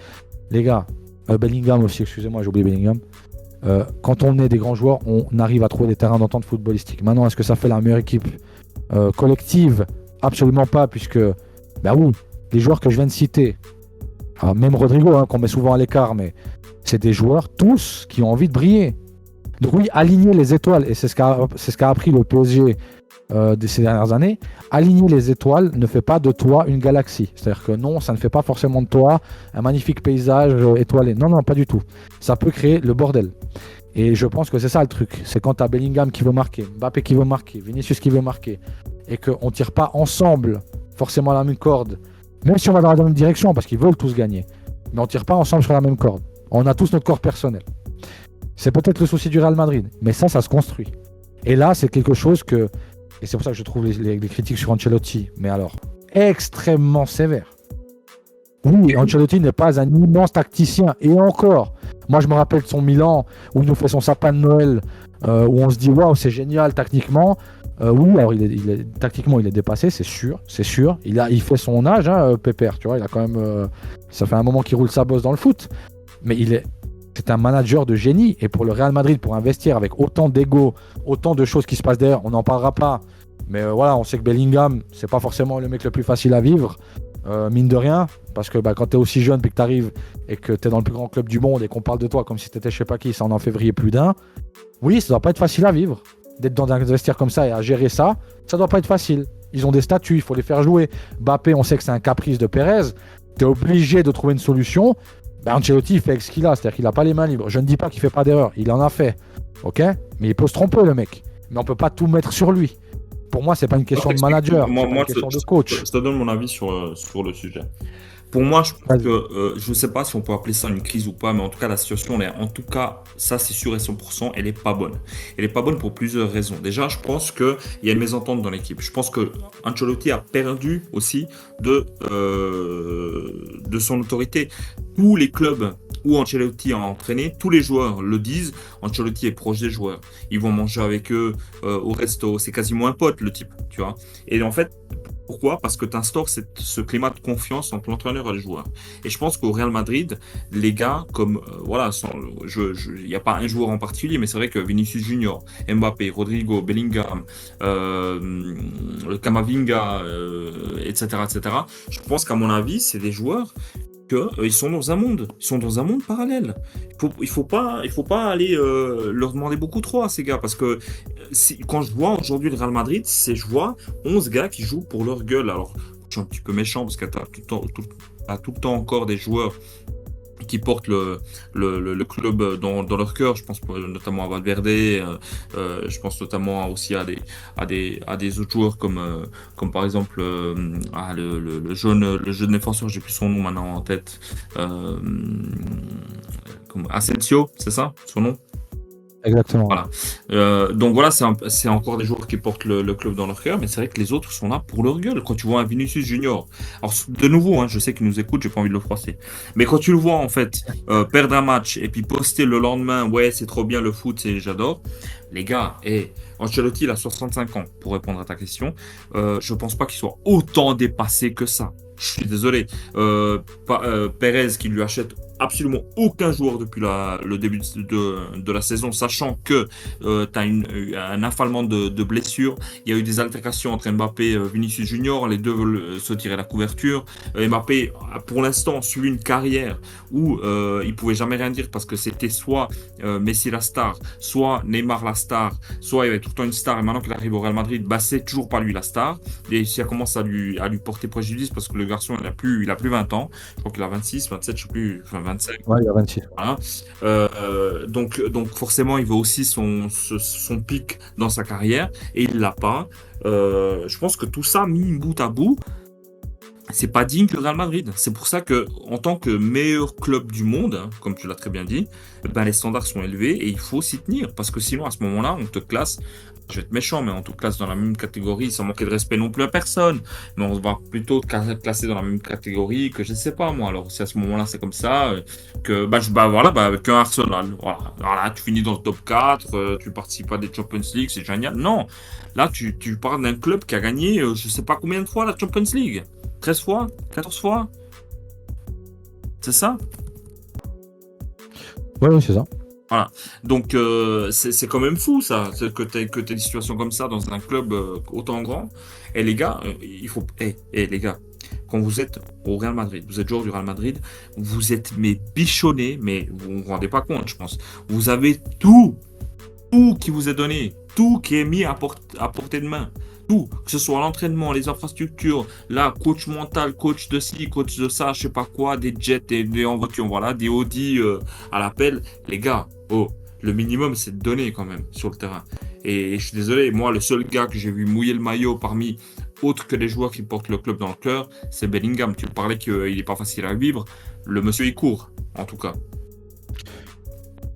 les gars, Bellingham aussi, excusez-moi, j'ai oublié Bellingham. Quand on est des grands joueurs, on arrive à trouver des terrains d'entente footballistique. Maintenant, est-ce que ça fait la meilleure équipe collective? Absolument pas, puisque, oui, les joueurs que je viens de citer, même Rodrigo, qu'on met souvent à l'écart, mais c'est des joueurs tous qui ont envie de briller. Donc oui, aligner les étoiles, et c'est ce qu'a appris le PSG de ces dernières années, aligner les étoiles ne fait pas de toi une galaxie. C'est-à-dire que non, ça ne fait pas forcément de toi un magnifique paysage étoilé. Non, pas du tout. Ça peut créer le bordel. Et je pense que c'est ça le truc. C'est quand tu as Bellingham qui veut marquer, Mbappé qui veut marquer, Vinicius qui veut marquer, et qu'on ne tire pas ensemble forcément à la même corde, même si on va dans la même direction, parce qu'ils veulent tous gagner, mais on ne tire pas ensemble sur la même corde. On a tous notre corps personnel. C'est peut-être le souci du Real Madrid, mais ça se construit. Et là, c'est quelque chose que... Et c'est pour ça que je trouve les critiques sur Ancelotti, mais alors, extrêmement sévères. Oui, Ancelotti n'est pas un immense tacticien. Et encore, moi je me rappelle de son Milan, où il nous fait son sapin de Noël, où on se dit, waouh, c'est génial tactiquement. Oui, alors tactiquement, il est dépassé, c'est sûr. Il fait son âge, hein, Pépère, tu vois, il a quand même... ça fait un moment qu'il roule sa bosse dans le foot. Mais c'est un manager de génie. Et pour le Real Madrid, pour investir avec autant d'ego, autant de choses qui se passent derrière, on n'en parlera pas. Mais voilà, on sait que Bellingham, c'est pas forcément le mec le plus facile à vivre, mine de rien. Parce que quand tu es aussi jeune, puis que tu arrives et que tu es dans le plus grand club du monde et qu'on parle de toi comme si tu étais je sais pas qui, ça en février plus d'un. Oui, ça doit pas être facile à vivre. D'être dans un vestiaire comme ça et à gérer ça, ça doit pas être facile. Ils ont des statuts, il faut les faire jouer. Mbappé, on sait que c'est un caprice de Pérez. Tu es obligé de trouver une solution. Ancelotti, il fait avec ce qu'il a, c'est-à-dire qu'il n'a pas les mains libres. Je ne dis pas qu'il fait pas d'erreur, il en a fait. Ok ? Mais il peut se tromper, le mec. Mais on peut pas tout mettre sur lui. Pour moi, c'est pas une question de manager, c'est une question de coach. Je te donne mon avis sur le sujet. Pour moi, je pense que, je ne sais pas si on peut appeler ça une crise ou pas, mais en tout cas, la situation, en tout cas, ça c'est sûr et 100%, elle n'est pas bonne. Elle n'est pas bonne pour plusieurs raisons. Déjà, je pense qu'il y a une mésentente dans l'équipe. Je pense que Ancelotti a perdu aussi de son autorité. Tous les clubs où Ancelotti a entraîné, tous les joueurs le disent, Ancelotti est proche des joueurs. Ils vont manger avec eux au resto, c'est quasiment un pote le type, tu vois. Et en fait, pourquoi ? Parce que tu instaures ce climat de confiance entre l'entraîneur et les joueurs. Et je pense qu'au Real Madrid, les gars, comme il n'y a pas un joueur en particulier, mais c'est vrai que Vinicius Junior, Mbappé, Rodrigo, Bellingham, Camavinga, etc., je pense qu'à mon avis, c'est des joueurs qu'ils sont dans un monde, parallèle. Il faut pas aller leur demander beaucoup trop à ces gars, parce que quand je vois aujourd'hui le Real Madrid, je vois 11 gars qui jouent pour leur gueule. Alors, je suis un petit peu méchant parce que tu as tout le temps encore des joueurs qui portent le club dans leur cœur. Je pense notamment à Valverde, je pense notamment aussi à des autres joueurs comme par exemple le jeune défenseur, j'ai plus son nom maintenant en tête, comme Asensio, c'est ça son nom? Exactement. Voilà. Donc voilà, c'est encore des joueurs qui portent le club dans leur cœur, mais c'est vrai que les autres sont là pour leur gueule. Quand tu vois un Vinicius Junior, alors de nouveau, je sais qu'il nous écoute, j'ai pas envie de le froisser, mais quand tu le vois en fait perdre un match et puis poster le lendemain, ouais c'est trop bien le foot, j'adore. Les gars, Ancelotti il a 65 ans, pour répondre à ta question. Je pense pas qu'il soit autant dépassé que ça. Je suis désolé. Pérez qui lui achète absolument aucun joueur depuis le début de la saison, sachant que tu as un affalement de blessures. Il y a eu des altercations entre Mbappé et Vinicius Junior, les deux veulent se tirer la couverture. Mbappé a pour l'instant suivi une carrière où il pouvait jamais rien dire parce que c'était soit Messi la star, soit Neymar la star, soit il y avait tout le temps une star, et maintenant qu'il arrive au Real Madrid, c'est toujours pas lui la star, et ça commence à lui porter préjudice parce que le garçon il a plus 20 ans, je crois qu'il a 26, 27, je sais plus, enfin 25. Ouais, il a 26. Voilà. Donc forcément il veut aussi son pic dans sa carrière et il l'a pas. Je pense que tout ça mis bout à bout, c'est pas digne du Real Madrid. C'est pour ça que, en tant que meilleur club du monde, comme tu l'as très bien dit, les standards sont élevés et il faut s'y tenir. Parce que sinon, à ce moment-là, on te classe, je vais être méchant, mais on te classe dans la même catégorie sans manquer de respect non plus à personne. Mais on va plutôt te classer dans la même catégorie que je sais pas, moi. Alors, si à ce moment-là, c'est comme ça, avec un Arsenal, voilà, tu finis dans le top 4, tu participes à des Champions League, c'est génial. Non, là, tu parles d'un club qui a gagné, je sais pas combien de fois la Champions League. 13 fois, 14 fois. C'est ça ? Oui, c'est ça. Voilà. Donc, c'est quand même fou, ça, que t'aies des situations comme ça dans un club autant grand. Et les gars, les gars, quand vous êtes au Real Madrid, vous êtes joueur du Real Madrid, vous êtes bichonnés, mais vous ne vous rendez pas compte, je pense. Vous avez tout qui vous est donné, tout qui est mis à portée de main. Tout, que ce soit l'entraînement, les infrastructures, là, coach mental, coach de ci, coach de ça, je sais pas quoi, des jets, des en voiture, voilà, des Audi à l'appel. Les gars, le minimum, c'est de donner quand même sur le terrain. Et je suis désolé, moi, le seul gars que j'ai vu mouiller le maillot parmi autres que les joueurs qui portent le club dans le cœur, c'est Bellingham. Tu parlais qu'il n'est pas facile à vivre. Le monsieur, il court, en tout cas.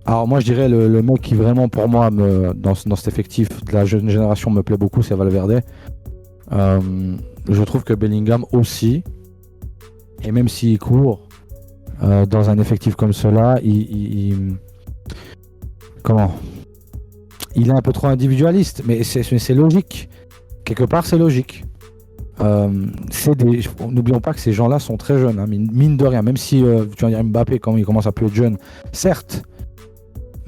Alors moi je dirais le mec qui vraiment pour moi dans cet effectif de la jeune génération me plaît beaucoup, c'est Valverde. Je trouve que Bellingham aussi, et même s'il court dans un effectif comme cela, il est un peu trop individualiste, mais c'est logique. Quelque part c'est logique. N'oublions pas que ces gens-là sont très jeunes, hein, mine de rien, même si tu vas dire Mbappé quand il commence à plus être jeune, certes,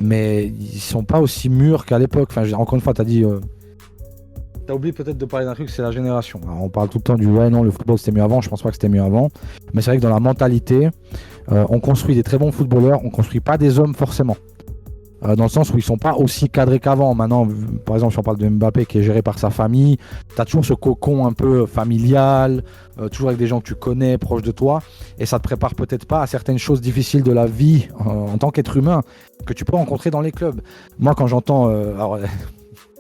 mais ils sont pas aussi mûrs qu'à l'époque. Enfin, encore une fois, t'as oublié peut-être de parler d'un truc, c'est la génération. Alors, on parle tout le temps du ouais non, le football c'était mieux avant. Je pense pas que c'était mieux avant, mais c'est vrai que dans la mentalité, on construit des très bons footballeurs, on construit pas des hommes forcément. Dans le sens où ils sont pas aussi cadrés qu'avant. Maintenant, par exemple, si on parle de Mbappé qui est géré par sa famille, tu as toujours ce cocon un peu familial, toujours avec des gens que tu connais, proches de toi, et ça te prépare peut-être pas à certaines choses difficiles de la vie en tant qu'être humain que tu peux rencontrer dans les clubs. Moi, quand j'entends, alors,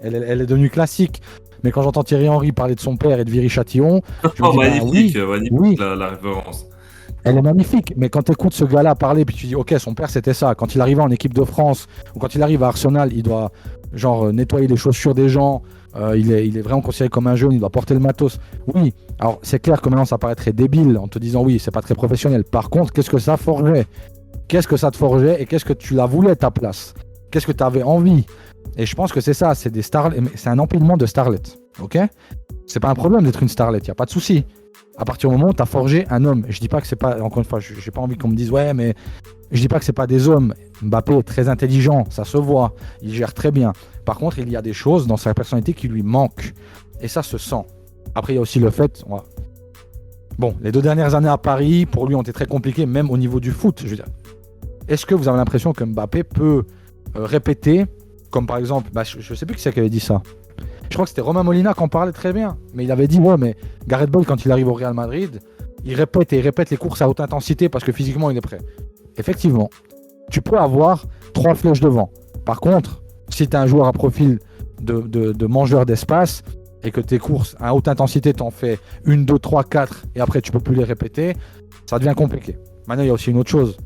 elle est devenue classique, mais quand j'entends Thierry Henry parler de son père et de Viry-Châtillon, je me dis, magnifique, oui. La référence. Elle est magnifique, mais quand tu écoutes ce gars-là parler, puis tu dis, ok, son père c'était ça. Quand il arrive en équipe de France, ou quand il arrive à Arsenal, il doit nettoyer les chaussures des gens, il est vraiment considéré comme un jeune, il doit porter le matos. Oui, alors c'est clair que maintenant ça paraît très débile en te disant oui, c'est pas très professionnel. Par contre, qu'est-ce que ça forgeait ? Qu'est-ce que ça te forgeait et qu'est-ce que tu la voulais ta place ? Qu'est-ce que tu avais envie ? Et je pense que c'est ça, c'est un empilement de starlets, ok ? C'est pas un problème d'être une starlet, y a pas de souci. À partir du moment où tu as forgé un homme, je dis pas que c'est pas, encore une fois, j'ai pas envie qu'on me dise ouais, mais je dis pas que c'est pas des hommes. Mbappé est très intelligent, ça se voit, il gère très bien. Par contre, il y a des choses dans sa personnalité qui lui manquent, et ça se sent. Après, il y a aussi le fait, bon, les 2 dernières années à Paris, pour lui, ont été très compliquées, même au niveau du foot. Je veux dire, est-ce que vous avez l'impression que Mbappé peut répéter, comme par exemple, je sais plus qui c'est qui avait dit ça. Je crois que c'était Romain Molina qui en parlait très bien. Mais il avait dit, ouais, mais Gareth Bale, quand il arrive au Real Madrid, il répète les courses à haute intensité parce que physiquement, il est prêt. Effectivement, tu peux avoir 3 flèches devant. Par contre, si tu as un joueur à profil de mangeur d'espace et que tes courses à haute intensité, t'en fais 1, 2, 3, 4 et après, tu peux plus les répéter, ça devient compliqué. Maintenant, il y a aussi une autre chose.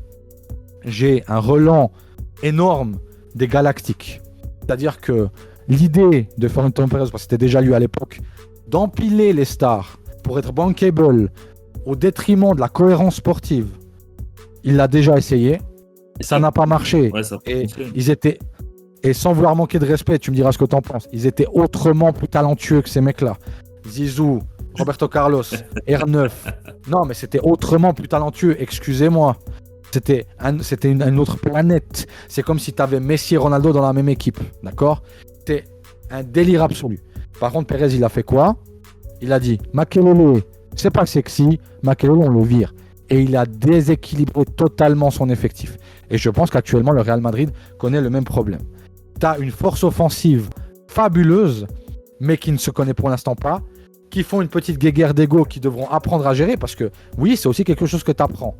J'ai un relent énorme des Galactiques. C'est-à-dire que l'idée de Florentino Pérez, parce que c'était déjà lui à l'époque, d'empiler les stars pour être bankable au détriment de la cohérence sportive, il l'a déjà essayé, ça n'a pas marché. Ouais, ça et ils étaient, et sans vouloir manquer de respect, tu me diras ce que t'en penses, ils étaient autrement plus talentueux que ces mecs-là. Zizou, Roberto Carlos, R9. Non, mais c'était autrement plus talentueux, excusez-moi. C'était une autre planète. C'est comme si tu avais Messi et Ronaldo dans la même équipe, d'accord ? C'était un délire absolu. Par contre, Pérez, il a fait quoi ? Il a dit Makelele, c'est pas sexy, Makelele, on le vire. Et il a déséquilibré totalement son effectif. Et je pense qu'actuellement, le Real Madrid connaît le même problème. Tu as une force offensive fabuleuse, mais qui ne se connaît pour l'instant pas, qui font une petite guéguerre d'ego qui devront apprendre à gérer, parce que oui, c'est aussi quelque chose que tu apprends.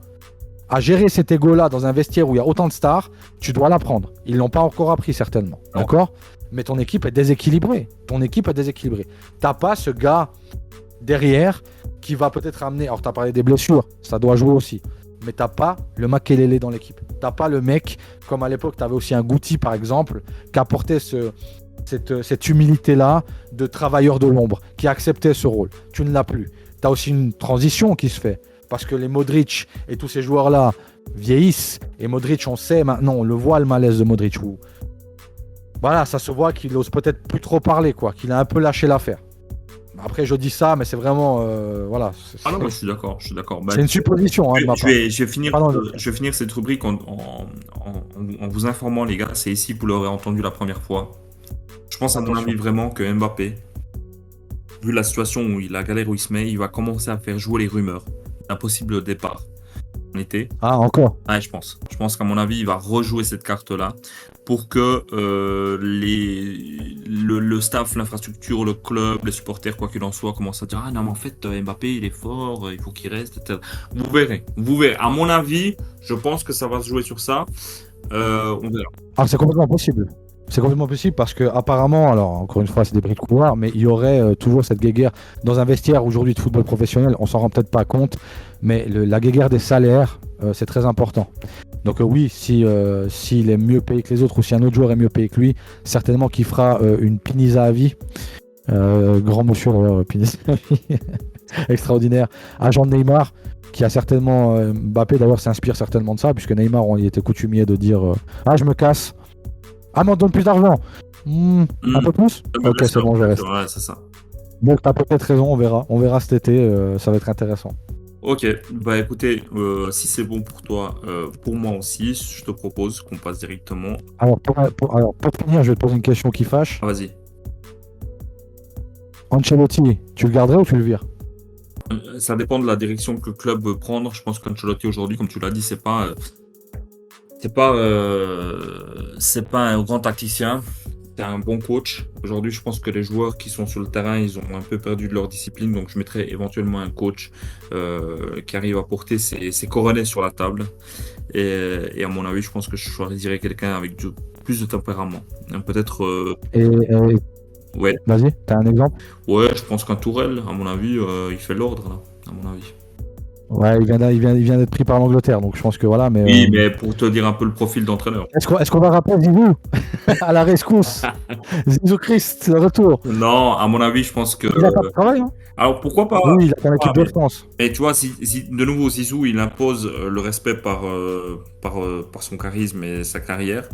À gérer cet ego-là dans un vestiaire où il y a autant de stars, tu dois l'apprendre. Ils ne l'ont pas encore appris, certainement. Non. D'accord ? Mais ton équipe est déséquilibrée. T'as pas ce gars derrière qui va peut-être amener... Alors, t'as parlé des blessures, ça doit jouer aussi. Mais t'as pas le Makelele dans l'équipe. T'as pas le mec, comme à l'époque, t'avais aussi un Guti, par exemple, qui apportait cette humilité-là de travailleur de l'ombre, qui acceptait ce rôle. Tu ne l'as plus. T'as aussi une transition qui se fait. Parce que les Modric et tous ces joueurs-là vieillissent. Et Modric, on sait maintenant, on le voit le malaise de Modric. Voilà, ça se voit qu'il ose peut-être plus trop parler, quoi. Qu'il a un peu lâché l'affaire. Après, je dis ça, mais c'est vraiment... voilà. Ah non, moi, je suis d'accord. C'est une supposition. Je vais finir cette rubrique en vous informant, les gars. C'est ici que vous l'aurez entendu la première fois. Je pense à mon avis vraiment que Mbappé, vu la situation où la galère où il se met, il va commencer à faire jouer les rumeurs d'un possible départ en été. Ah, encore ? Ouais, je pense. Je pense qu'à mon avis, il va rejouer cette carte-là pour que le staff, l'infrastructure, le club, les supporters, quoi qu'il en soit, commencent à dire « Ah non, mais en fait, Mbappé, il est fort, il faut qu'il reste, etc. » Vous verrez. À mon avis, je pense que ça va se jouer sur ça. On verra. Ah, c'est complètement possible. C'est complètement possible parce que apparemment, alors encore une fois, c'est des bruits de couloir, mais il y aurait toujours cette guéguerre dans un vestiaire aujourd'hui de football professionnel. On s'en rend peut-être pas compte, mais la guéguerre des salaires, c'est très important. Donc oui, s'il est mieux payé que les autres ou si un autre joueur est mieux payé que lui, certainement qu'il fera une pinisa à vie. Grand monsieur, pinisa à vie, extraordinaire. Agent de Neymar, qui a certainement Mbappé d'ailleurs s'inspire certainement de ça, puisque Neymar, il était coutumier de dire je me casse. Ah, mais on te donne plus d'argent. Un peu plus. Ok, c'est bon, je vais rester. Ouais, c'est ça. Donc, t'as peut-être raison, on verra. On verra cet été, ça va être intéressant. Ok, bah écoutez, si c'est bon pour toi, pour moi aussi, je te propose qu'on passe directement. Alors, pour finir, je vais te poser une question qui fâche. Ah, vas-y. Ancelotti, tu le garderais ou tu le vires? Ça dépend de la direction que le club veut prendre. Je pense qu'Ancelotti aujourd'hui, comme tu l'as dit, c'est pas un grand tacticien. C'est un bon coach. Aujourd'hui, je pense que les joueurs qui sont sur le terrain, ils ont un peu perdu de leur discipline. Donc, je mettrais éventuellement un coach qui arrive à porter ses coronets sur la table. Et à mon avis, je pense que je choisirais quelqu'un avec plus de tempérament. Peut-être. Ouais. Vas-y, t'as un exemple? Ouais, je pense qu'un Tourelle, à mon avis, il fait l'ordre là, à mon avis. Ouais, il vient d'être pris par l'Angleterre, donc je pense que voilà. Mais oui, mais pour te dire un peu le profil d'entraîneur. Est-ce qu'on va rappeler Zizou à la rescousse? Zizou Christ, le retour. Non, à mon avis, je pense que. Il n'a pas de travail, hein? Alors pourquoi pas? Oui, il a fait l'équipe de France. Et tu vois, si de nouveau Zizou, il impose le respect par son charisme et sa carrière.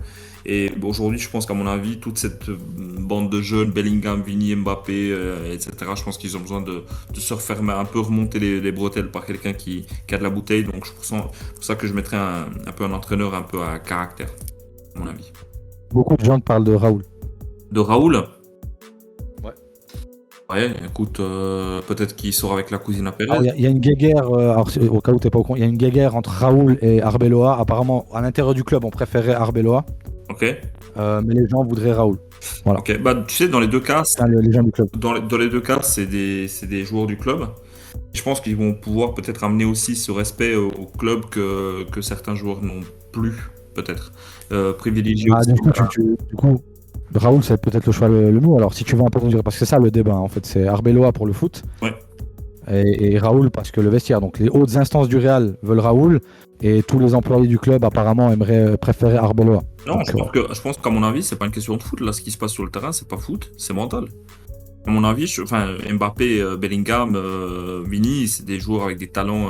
Et aujourd'hui, je pense qu'à mon avis, toute cette bande de jeunes, Bellingham, Vini, Mbappé, etc., je pense qu'ils ont besoin de se refaire un peu remonter les bretelles par quelqu'un qui a de la bouteille. Donc, c'est pour ça que je mettrais un peu un entraîneur un peu à caractère, à mon avis. Beaucoup de gens te parlent de Raoul. De Raoul? Ouais. Ouais, écoute, peut-être qu'il sort avec la cousine à Pérez. Il y a une guéguerre, au cas où t'es pas au courant, il y a une guéguerre entre Raoul et Arbeloa. Apparemment, à l'intérieur du club, on préférait Arbeloa. Ok. Mais les gens voudraient Raoul. Voilà. Ok. Bah, tu sais, dans les deux cas, les gens du club. Dans les deux cas, c'est des joueurs du club. Je pense qu'ils vont pouvoir peut-être amener aussi ce respect au club que certains joueurs n'ont plus, peut-être. Privilégier aussi. Du coup, Raoul, c'est peut-être le choix le mieux. Alors, si tu veux un peu nous dire, parce que c'est ça le débat, en fait, c'est Arbeloa pour le foot. Ouais. Et Raoul parce que le vestiaire. Donc, les hautes instances du Real veulent Raoul. Et tous les employés du club, apparemment, préférer Arbeloa. Non, je pense qu'à mon avis, c'est pas une question de foot. Là, ce qui se passe sur le terrain, c'est pas foot, c'est mental. À mon avis, Mbappé, Bellingham, Vini, c'est des joueurs avec des talents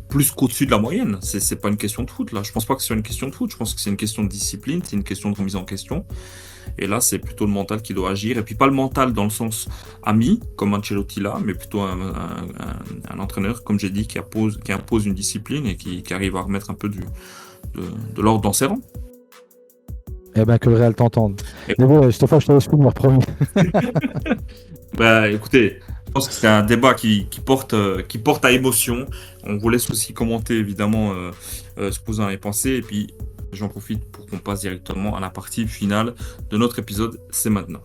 plus qu'au-dessus de la moyenne. C'est pas une question de foot, là. Je pense pas que c'est une question de foot. Je pense que c'est une question de discipline, c'est une question de remise en question. Et là, c'est plutôt le mental qui doit agir. Et puis pas le mental dans le sens ami, comme Ancelotti là, mais plutôt un entraîneur, comme j'ai dit, qui impose une discipline et qui arrive à remettre un peu de l'ordre dans ses rangs. Eh bien, que le Real t'entende. Mais bon, cette fois, je te laisse plus, me promis. Bah, écoutez, je pense que c'est un débat qui porte à émotion. On vous laisse aussi commenter, évidemment, ce que vous en avez pensé. Et puis, j'en profite pour qu'on passe directement à la partie finale de notre épisode. C'est maintenant.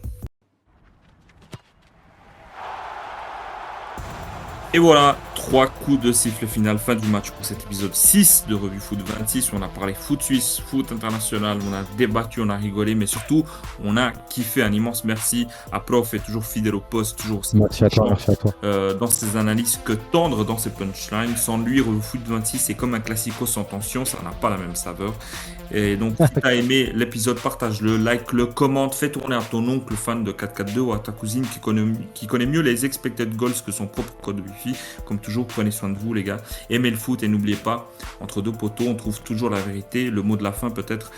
Et voilà, 3 coups de sifflet final, fin du match pour cet épisode 6 de Revue Foot 26. On a parlé foot suisse, foot international, on a débattu, on a rigolé, mais surtout, on a kiffé. Un immense merci à Prof, est toujours fidèle au poste, toujours aussi. Merci à toi. Dans ses analyses, que tendre dans ses punchlines. Sans lui, Revue Foot 26, c'est comme un classico sans tension, ça n'a pas la même saveur. Et donc, si tu as aimé l'épisode, partage-le, like-le, commente, fais tourner à ton oncle fan de 4-4-2 ou à ta cousine qui connaît mieux les expected goals que son propre code Wi-Fi. Comme toujours, prenez soin de vous, les gars. Aimez le foot et n'oubliez pas, entre deux poteaux, on trouve toujours la vérité. Le mot de la fin, peut-être,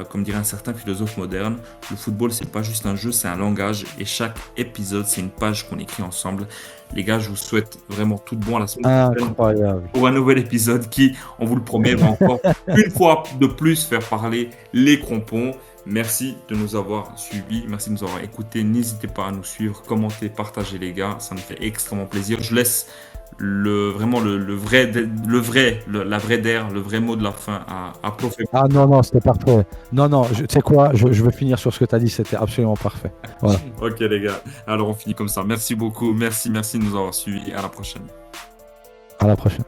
comme dirait un certain philosophe moderne, le football, c'est pas juste un jeu, c'est un langage. Et chaque épisode, c'est une page qu'on écrit ensemble. Les gars, je vous souhaite vraiment tout de bon à la semaine prochaine pour un nouvel épisode qui, on vous le promet, va encore une fois de plus faire parler les crampons. Merci de nous avoir suivis, merci de nous avoir écoutés. N'hésitez pas à nous suivre, commenter, partager, les gars, ça nous fait extrêmement plaisir. Je laisse le vrai mot de la fin à Prof. Ah non, c'était parfait. Non, tu sais quoi, je veux finir sur ce que tu as dit, c'était absolument parfait. Voilà. Ok les gars, alors on finit comme ça. Merci beaucoup, merci de nous avoir suivis et à la prochaine. À la prochaine.